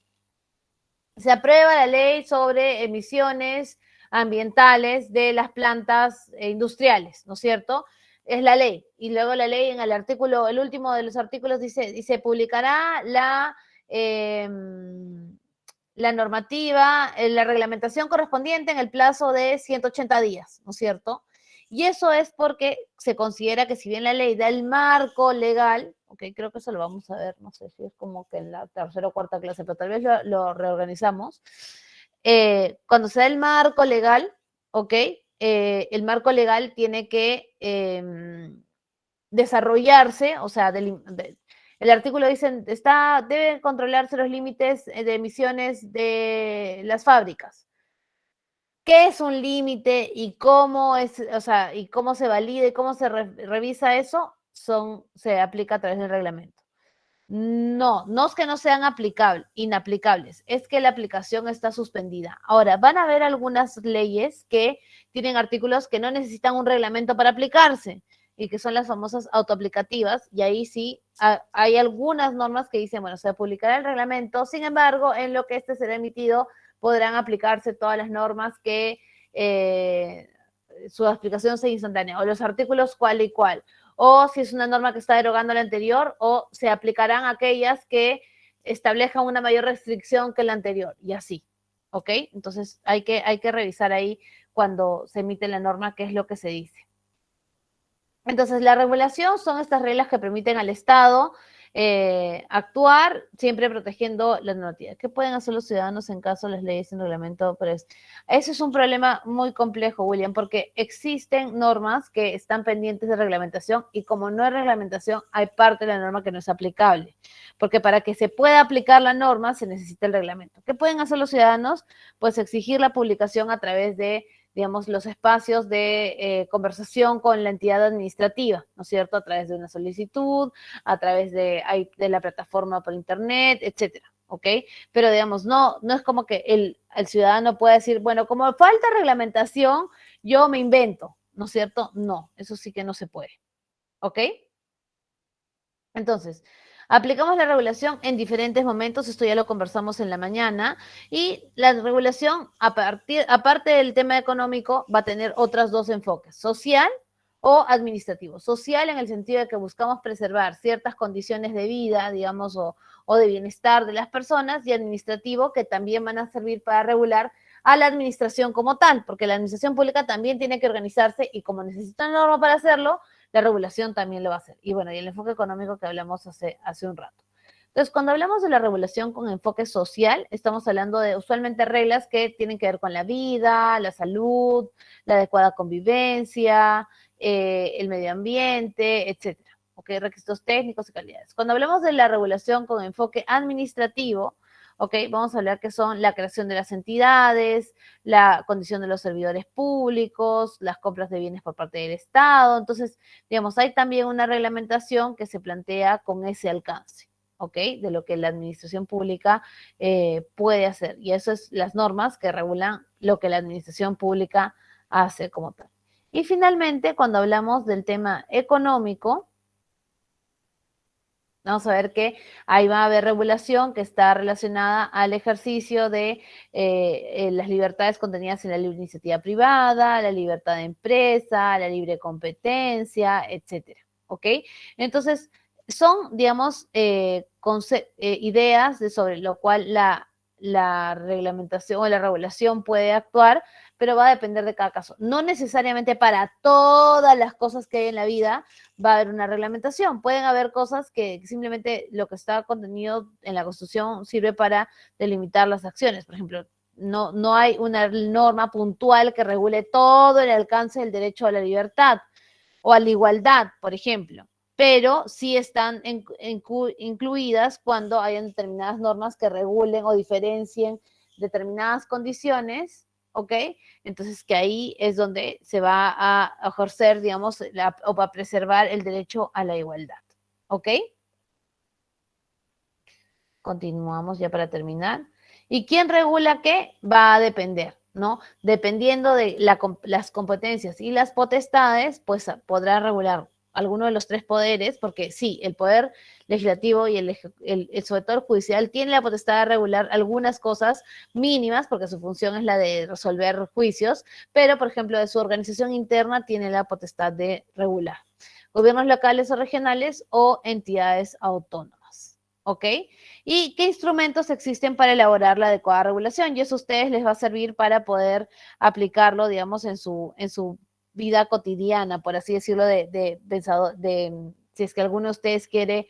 aprueba la ley sobre emisiones ambientales de las plantas industriales, ¿no es cierto? Es la ley. Y luego la ley en el artículo, el último de los artículos dice publicará la normativa, la reglamentación correspondiente en el plazo de 180 días, ¿no es cierto? Y eso es porque se considera que si bien la ley da el marco legal, ok, creo que eso lo vamos a ver, no sé si es como que en la tercera o cuarta clase, pero tal vez lo reorganizamos. Cuando se da el marco legal, ok, el marco legal tiene que desarrollarse, o sea, el artículo dice, deben controlarse los límites de emisiones de las fábricas. ¿Qué es un límite y cómo es, o sea, y cómo se valida y cómo se revisa eso? Se aplica a través del reglamento. No es que no sean inaplicables, es que la aplicación está suspendida. Ahora, van a haber algunas leyes que tienen artículos que no necesitan un reglamento para aplicarse y que son las famosas autoaplicativas, y ahí sí hay algunas normas que dicen, bueno, se publicará el reglamento, sin embargo, en lo que este será emitido, podrán aplicarse todas las normas que su aplicación sea instantánea, o los artículos cual y cual, o si es una norma que está derogando la anterior, o se aplicarán aquellas que establezcan una mayor restricción que la anterior, y así, ¿ok? Entonces hay que revisar ahí cuando se emite la norma qué es lo que se dice. Entonces, la regulación son estas reglas que permiten al Estado actuar siempre protegiendo la normativa. ¿Qué pueden hacer los ciudadanos en caso de las leyes sin reglamento? Pues, ese es un problema muy complejo, William, porque existen normas que están pendientes de reglamentación y como no hay reglamentación, hay parte de la norma que no es aplicable. Porque para que se pueda aplicar la norma se necesita el reglamento. ¿Qué pueden hacer los ciudadanos? Pues exigir la publicación a través de digamos, los espacios de conversación con la entidad administrativa, ¿no es cierto? A través de una solicitud, a través de la plataforma por internet, etcétera, ¿ok? Pero, digamos, no es como que el ciudadano pueda decir, bueno, como falta reglamentación, yo me invento, ¿no es cierto? No, eso sí que no se puede, ¿ok? Entonces, aplicamos la regulación en diferentes momentos, esto ya lo conversamos en la mañana, y la regulación, aparte del tema económico, va a tener otros dos enfoques, social o administrativo. Social en el sentido de que buscamos preservar ciertas condiciones de vida, digamos, o de bienestar de las personas, y administrativo, que también van a servir para regular a la administración como tal, porque la administración pública también tiene que organizarse y como necesita una norma para hacerlo, la regulación también lo va a hacer. Y bueno, y el enfoque económico que hablamos hace un rato. Entonces, cuando hablamos de la regulación con enfoque social, estamos hablando de usualmente reglas que tienen que ver con la vida, la salud, la adecuada convivencia, el medio ambiente, etcétera. ¿Ok? Requisitos técnicos y calidades. Cuando hablamos de la regulación con enfoque administrativo, ¿ok? Vamos a hablar que son la creación de las entidades, la condición de los servidores públicos, las compras de bienes por parte del Estado. Entonces, digamos, hay también una reglamentación que se plantea con ese alcance, ¿ok? De lo que la administración pública puede hacer. Y eso es las normas que regulan lo que la administración pública hace como tal. Y finalmente, cuando hablamos del tema económico, vamos a ver que ahí va a haber regulación que está relacionada al ejercicio de las libertades contenidas en la libre iniciativa privada, la libertad de empresa, la libre competencia, etcétera. ¿Ok? Entonces, son, digamos, ideas sobre lo cual la reglamentación o la regulación puede actuar, pero va a depender de cada caso. No necesariamente para todas las cosas que hay en la vida va a haber una reglamentación. Pueden haber cosas que simplemente lo que está contenido en la Constitución sirve para delimitar las acciones. Por ejemplo, no hay una norma puntual que regule todo el alcance del derecho a la libertad o a la igualdad, por ejemplo, pero sí están incluidas cuando hayan determinadas normas que regulen o diferencien determinadas condiciones, ¿ok? Entonces que ahí es donde se va a ejercer, digamos, o va a preservar el derecho a la igualdad, ¿ok? Continuamos ya para terminar. ¿Y quién regula qué? Va a depender, ¿no? Dependiendo de las competencias y las potestades, pues podrá regular alguno de los tres poderes, porque sí, el poder legislativo y sobre todo el judicial tiene la potestad de regular algunas cosas mínimas, porque su función es la de resolver juicios, pero por ejemplo de su organización interna tiene la potestad de regular. Gobiernos locales o regionales o entidades autónomas, ¿ok? ¿Y qué instrumentos existen para elaborar la adecuada regulación? Y eso a ustedes les va a servir para poder aplicarlo, digamos, en su vida cotidiana, por así decirlo, si es que alguno de ustedes quiere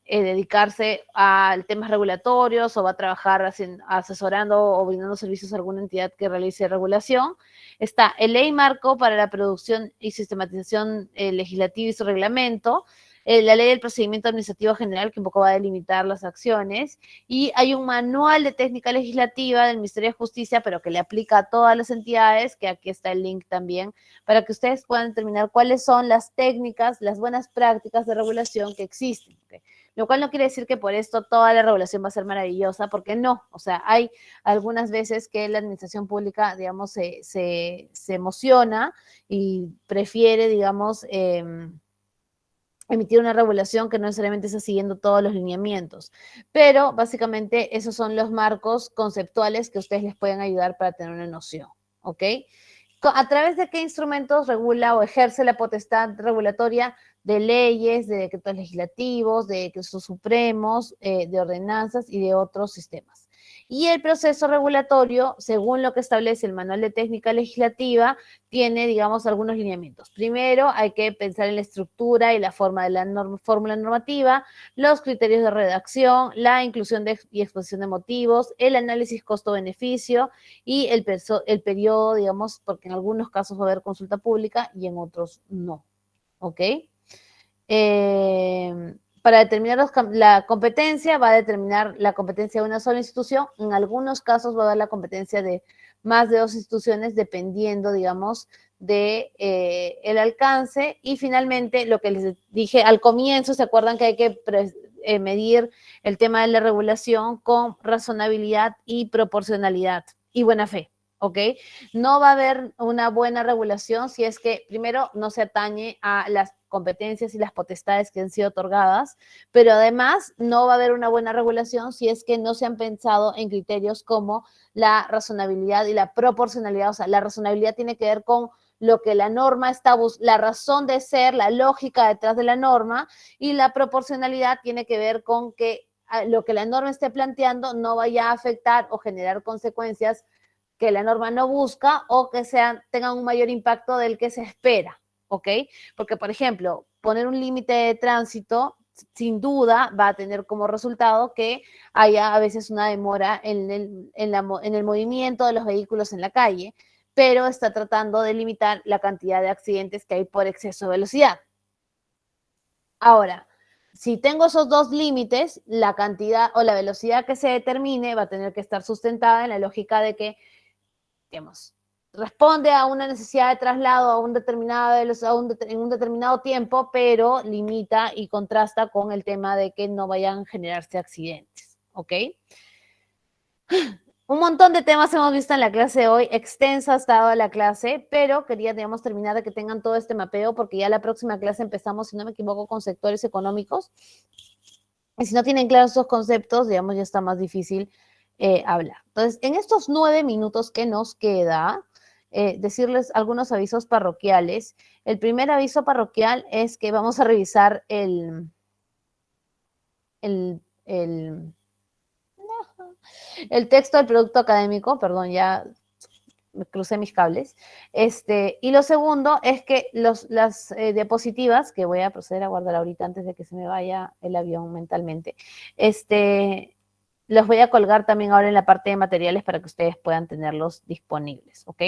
dedicarse a temas regulatorios o va a trabajar asesorando o brindando servicios a alguna entidad que realice regulación. Está el Ley Marco para la Producción y Sistematización Legislativa y su reglamento, la Ley del Procedimiento Administrativo General, que un poco va a delimitar las acciones, y hay un manual de técnica legislativa del Ministerio de Justicia, pero que le aplica a todas las entidades, que aquí está el link también, para que ustedes puedan determinar cuáles son las técnicas, las buenas prácticas de regulación que existen. ¿Okay? Lo cual no quiere decir que por esto toda la regulación va a ser maravillosa, porque no, o sea, hay algunas veces que la administración pública, digamos, se emociona y prefiere, digamos, emitir una regulación que no necesariamente está siguiendo todos los lineamientos. Pero básicamente esos son los marcos conceptuales que ustedes les pueden ayudar para tener una noción, ¿ok? ¿A través de qué instrumentos regula o ejerce la potestad regulatoria? De leyes, de decretos legislativos, de decretos supremos, de ordenanzas y de otros sistemas. Y el proceso regulatorio, según lo que establece el Manual de Técnica Legislativa, tiene, digamos, algunos lineamientos. Primero, hay que pensar en la estructura y la forma de la fórmula normativa, los criterios de redacción, la inclusión y exposición de motivos, el análisis costo-beneficio y el periodo, digamos, porque en algunos casos va a haber consulta pública y en otros no. ¿Ok? Para determinar la competencia, va a determinar la competencia de una sola institución. En algunos casos va a dar la competencia de más de 2 instituciones, dependiendo, digamos, de el alcance. Y finalmente, lo que les dije al comienzo, ¿se acuerdan que hay que medir el tema de la regulación con razonabilidad y proporcionalidad y buena fe? ¿Ok? No va a haber una buena regulación si es que, primero, no se atañe a las competencias y las potestades que han sido otorgadas, pero además no va a haber una buena regulación si es que no se han pensado en criterios como la razonabilidad y la proporcionalidad. O sea, la razonabilidad tiene que ver con lo que la norma está la razón de ser, la lógica detrás de la norma, y la proporcionalidad tiene que ver con que lo que la norma esté planteando no vaya a afectar o generar consecuencias que la norma no busca o que tengan un mayor impacto del que se espera, ¿ok? Porque, por ejemplo, poner un límite de tránsito sin duda va a tener como resultado que haya a veces una demora en el movimiento de los vehículos en la calle, pero está tratando de limitar la cantidad de accidentes que hay por exceso de velocidad. Ahora, si tengo esos dos límites, la cantidad o la velocidad que se determine va a tener que estar sustentada en la lógica de que, digamos, responde a una necesidad de traslado a un determinado, en un determinado tiempo, pero limita y contrasta con el tema de que no vayan a generarse accidentes, ¿ok? un montón de temas hemos visto en la clase de hoy, extensa ha estado la clase, pero quería, digamos, terminar de que tengan todo este mapeo, porque ya la próxima clase empezamos, si no me equivoco, con sectores económicos. Y si no tienen claros esos conceptos, digamos, ya está más difícil hablar. Entonces, en estos 9 minutos que nos queda, decirles algunos avisos parroquiales. El primer aviso parroquial es que vamos a revisar el texto del producto académico, perdón, ya me crucé mis cables. Y lo segundo es que las diapositivas, que voy a proceder a guardar ahorita antes de que se me vaya el avión mentalmente, los voy a colgar también ahora en la parte de materiales para que ustedes puedan tenerlos disponibles, ¿ok?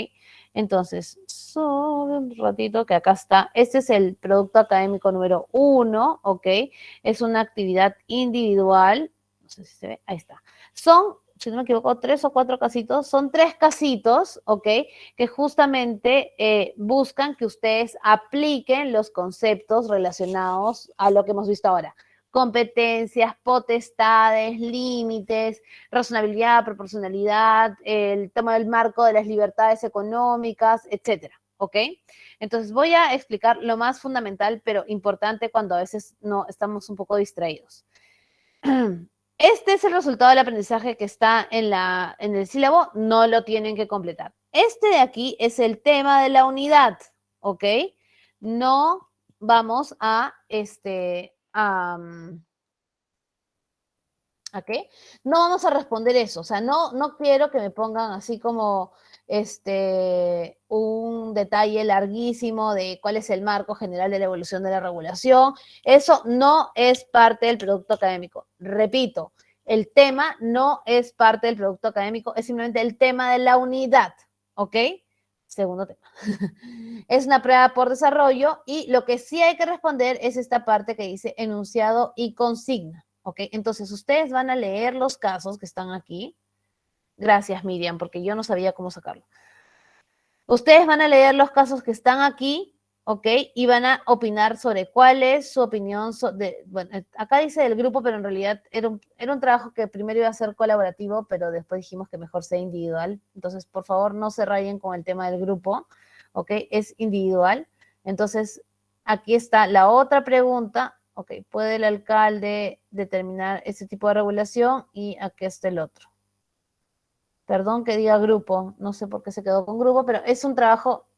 Entonces, solo un ratito que acá está. Este es el producto académico número 1, ¿ok? Es una actividad individual. No sé si se ve, ahí está. Son, si no me equivoco, 3 o 4 casitos. Son 3 casitos, ¿ok? Que justamente buscan que ustedes apliquen los conceptos relacionados a lo que hemos visto ahora. Competencias, potestades, límites, razonabilidad, proporcionalidad, el tema del marco de las libertades económicas, etcétera, ¿ok? Entonces voy a explicar lo más fundamental, pero importante cuando a veces no estamos un poco distraídos. Este es el resultado del aprendizaje que está en el sílabo, no lo tienen que completar. Este de aquí es el tema de la unidad, ¿ok? No vamos a, ¿a qué? No vamos a responder eso, o sea, no quiero que me pongan así como un detalle larguísimo de cuál es el marco general de la evolución de la regulación. Eso no es parte del producto académico. Repito, el tema no es parte del producto académico, es simplemente el tema de la unidad, ¿ok? Segundo tema. Es una prueba por desarrollo y lo que sí hay que responder es esta parte que dice enunciado y consigna. ¿Ok? Entonces, ustedes van a leer los casos que están aquí. Gracias, Miriam, porque yo no sabía cómo sacarlo. Ustedes van a leer los casos que están aquí, ¿ok? Y van a opinar sobre cuál es su opinión. Bueno, acá dice del grupo, pero en realidad era un trabajo que primero iba a ser colaborativo, pero después dijimos que mejor sea individual. Entonces, por favor, no se rayen con el tema del grupo, ¿ok? Es individual. Entonces, aquí está la otra pregunta. Ok, ¿puede el alcalde determinar ese tipo de regulación? Y aquí está el otro. Perdón que diga grupo, no sé por qué se quedó con grupo, pero es un trabajo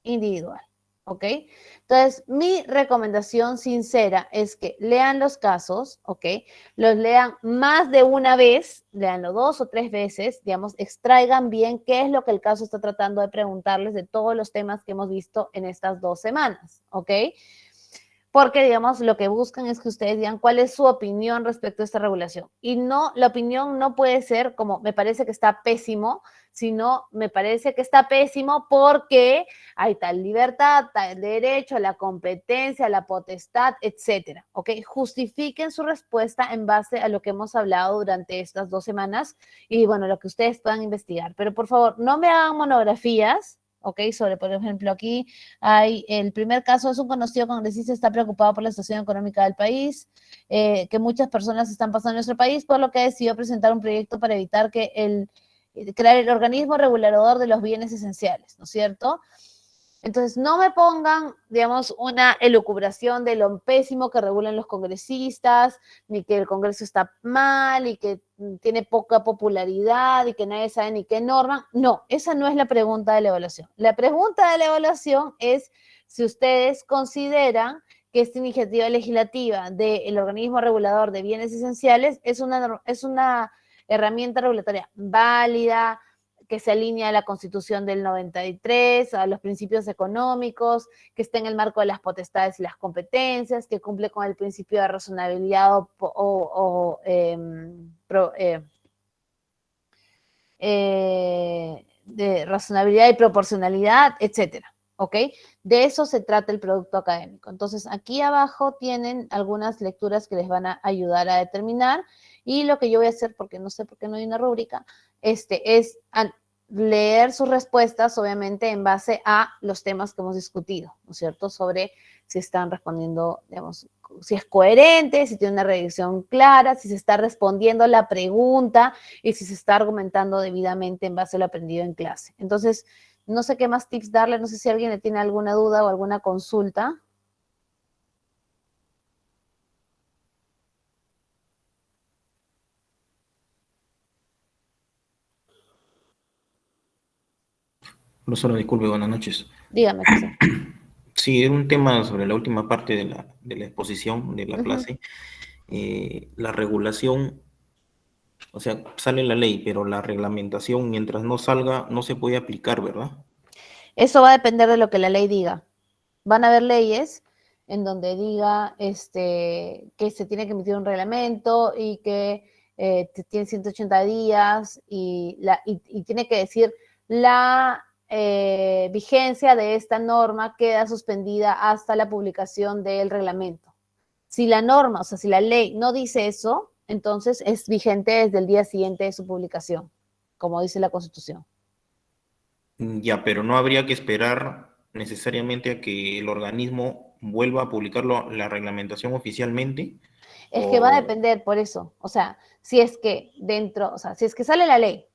individual, ¿ok? Entonces, mi recomendación sincera es que lean los casos, ¿ok? Los lean más de una vez, leanlo 2 o 3 veces, digamos, extraigan bien qué es lo que el caso está tratando de preguntarles de todos los temas que hemos visto en estas 2 semanas, ¿ok? Porque, digamos, lo que buscan es que ustedes digan cuál es su opinión respecto a esta regulación. Y no, la opinión no puede ser como, me parece que está pésimo, sino me parece que está pésimo porque hay tal libertad, tal derecho, la competencia, la potestad, etcétera. ¿Ok? Justifiquen su respuesta en base a lo que hemos hablado durante estas 2 semanas y, bueno, lo que ustedes puedan investigar. Pero, por favor, no me hagan monografías, ¿ok? Sobre, por ejemplo, aquí hay el primer caso, es un conocido congresista, está preocupado por la situación económica del país, que muchas personas están pasando en nuestro país, por lo que decidió presentar un proyecto para evitar que crear el organismo regulador de los bienes esenciales, ¿no es cierto? Entonces, no me pongan, digamos, una elucubración de lo pésimo que regulan los congresistas, ni que el Congreso está mal y que tiene poca popularidad y que nadie sabe ni qué norma. No, esa no es la pregunta de la evaluación. La pregunta de la evaluación es si ustedes consideran que esta iniciativa legislativa del organismo regulador de bienes esenciales es una herramienta regulatoria válida, que se alinea a la Constitución del 93, a los principios económicos, que está en el marco de las potestades y las competencias, que cumple con el principio de razonabilidad de razonabilidad y proporcionalidad, etcétera. ¿Ok? De eso se trata el producto académico. Entonces, aquí abajo tienen algunas lecturas que les van a ayudar a determinar y lo que yo voy a hacer, porque no sé por qué no hay una rúbrica, es leer sus respuestas, obviamente, en base a los temas que hemos discutido, ¿no es cierto? Sobre si están respondiendo, digamos, si es coherente, si tiene una redacción clara, si se está respondiendo la pregunta y si se está argumentando debidamente en base a lo aprendido en clase. Entonces, no sé qué más tips darle, no sé si alguien le tiene alguna duda o alguna consulta. Profesora, disculpe, buenas noches. Dígame, José. Sí, era un tema sobre la última parte de la exposición de la Ujú. clase. La regulación, o sea, sale la ley, pero la reglamentación, mientras no salga, no se puede aplicar, ¿verdad? Eso va a depender de lo que la ley diga. Van a haber leyes en donde diga que se tiene que emitir un reglamento y que tiene 180 días y tiene que decir la vigencia de esta norma queda suspendida hasta la publicación del reglamento. Si la norma, o sea, si la ley no dice eso, entonces es vigente desde el día siguiente de su publicación, como dice la Constitución. Ya, pero no habría que esperar necesariamente a que el organismo vuelva a publicarlo, la reglamentación oficialmente, Es que va a o... depender por eso. O sea, si es que dentro, o sea, si es que sale la ley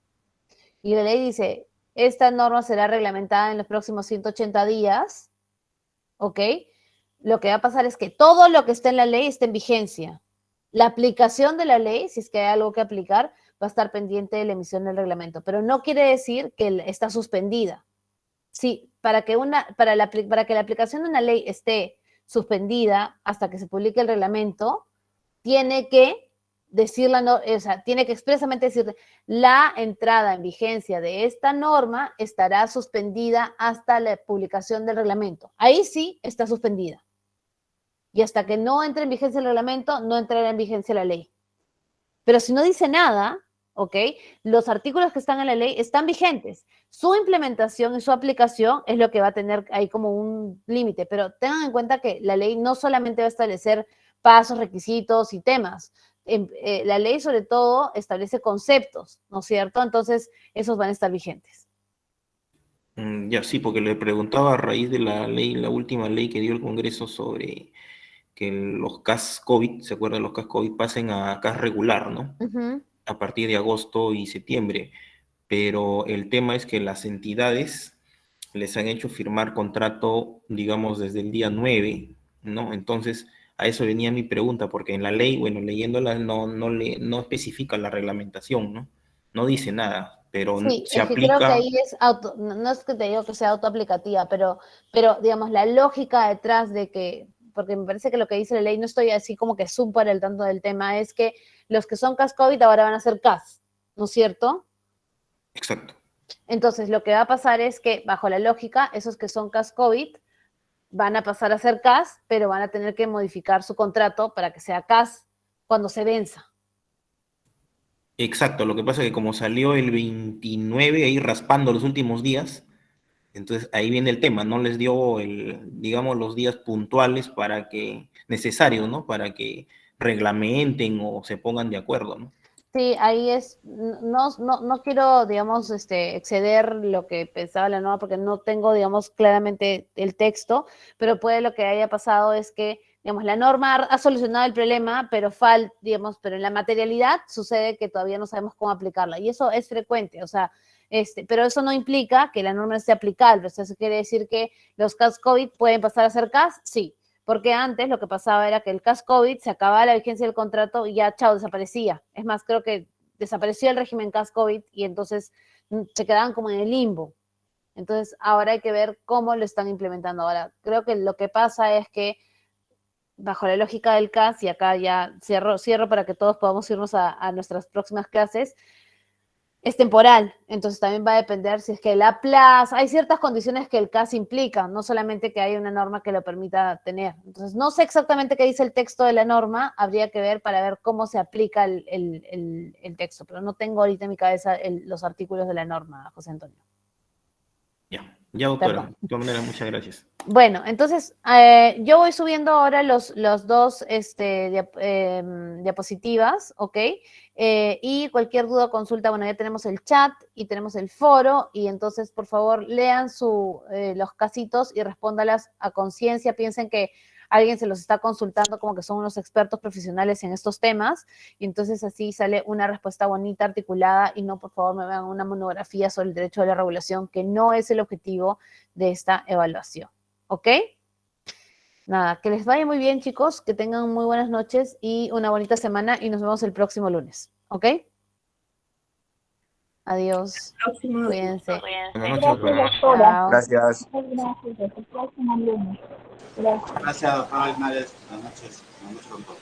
y la ley dice, esta norma será reglamentada en los próximos 180 días, ¿ok? Lo que va a pasar es que todo lo que está en la ley está en vigencia. La aplicación de la ley, si es que hay algo que aplicar, va a estar pendiente de la emisión del reglamento, pero no quiere decir que está suspendida. Sí, para que la aplicación de una ley esté suspendida hasta que se publique el reglamento, tiene que decirla, no, o sea, tiene que expresamente decir la entrada en vigencia de esta norma estará suspendida hasta la publicación del reglamento. Ahí sí está suspendida. Y hasta que no entre en vigencia el reglamento, no entrará en vigencia la ley. Pero si no dice nada, ¿ok? Los artículos que están en la ley están vigentes. Su implementación y su aplicación es lo que va a tener ahí como un límite, pero tengan en cuenta que la ley no solamente va a establecer pasos, requisitos y temas. La ley sobre todo establece conceptos, ¿no es cierto? Entonces, esos van a estar vigentes. Ya sí, porque le preguntaba a raíz de la ley, la última ley que dio el Congreso sobre que los CAS COVID, ¿se acuerdan? Los CAS COVID pasen a CAS regular, ¿no? Ujú. A partir de agosto y septiembre. Pero el tema es que las entidades les han hecho firmar contrato, digamos, desde el día 9, ¿no? Entonces, a eso venía mi pregunta, porque en la ley, bueno, leyéndola no especifica la reglamentación, ¿no? No dice nada, pero Sí, se es que creo que aplica. ahí es no es que te digo que sea autoaplicativa, pero digamos, la lógica detrás de que, porque me parece que lo que dice la ley, no estoy así como que súper al tanto del tema, es que los que son CAS COVID ahora van a ser CAS, ¿no es cierto? Exacto. Entonces, lo que va a pasar es que, bajo la lógica, esos que son CAS COVID van a pasar a ser CAS, pero van a tener que modificar su contrato para que sea CAS cuando se venza. Exacto, lo que pasa es que como salió el 29, ahí raspando los últimos días, entonces ahí viene el tema, no les dio digamos, los días puntuales para que, necesarios, ¿no? Para que reglamenten o se pongan de acuerdo, ¿no? Sí, ahí es, no quiero, digamos, exceder lo que pensaba la norma porque no tengo, digamos, claramente el texto, pero puede lo que haya pasado es que, digamos, la norma ha solucionado el problema, digamos, pero en la materialidad sucede que todavía no sabemos cómo aplicarla y eso es frecuente, o sea, pero eso no implica que la norma esté aplicable, o sea, eso quiere decir que los CAS COVID pueden pasar a ser CAS, sí, porque antes lo que pasaba era que el CAS COVID se acababa la vigencia del contrato y ya, chao, desaparecía. Es más, creo que desapareció el régimen CAS COVID y entonces se quedaban como en el limbo. Entonces, ahora hay que ver cómo lo están implementando. Ahora, creo que lo que pasa es que, bajo la lógica del CAS, y acá ya cierro para que todos podamos irnos a nuestras próximas clases, es temporal, entonces también va a depender si es que la plaza, hay ciertas condiciones que el CAS implica, no solamente que hay una norma que lo permita tener. Entonces, no sé exactamente qué dice el texto de la norma, habría que ver para ver cómo se aplica el texto, pero no tengo ahorita en mi cabeza los artículos de la norma, José Antonio. Ya, Ya, doctora. Perdón. De todas maneras, muchas gracias. Bueno, entonces yo voy subiendo ahora los dos diapositivas, ¿ok? Y cualquier duda o consulta, bueno, ya tenemos el chat y tenemos el foro, y entonces, por favor, lean los casitos y respóndalas a conciencia. Piensen que alguien se los está consultando como que son unos expertos profesionales en estos temas, y entonces así sale una respuesta bonita, articulada, y no, por favor, me vean una monografía sobre el derecho de la regulación, que no es el objetivo de esta evaluación. ¿Ok? Nada, que les vaya muy bien, chicos, que tengan muy buenas noches y una bonita semana, y nos vemos el próximo lunes. ¿Ok? Adiós. Cuídense. Buenas noches, doctora. Chao. Gracias. Gracias, doctora Linares. Buenas noches. Buenas noches, doctor.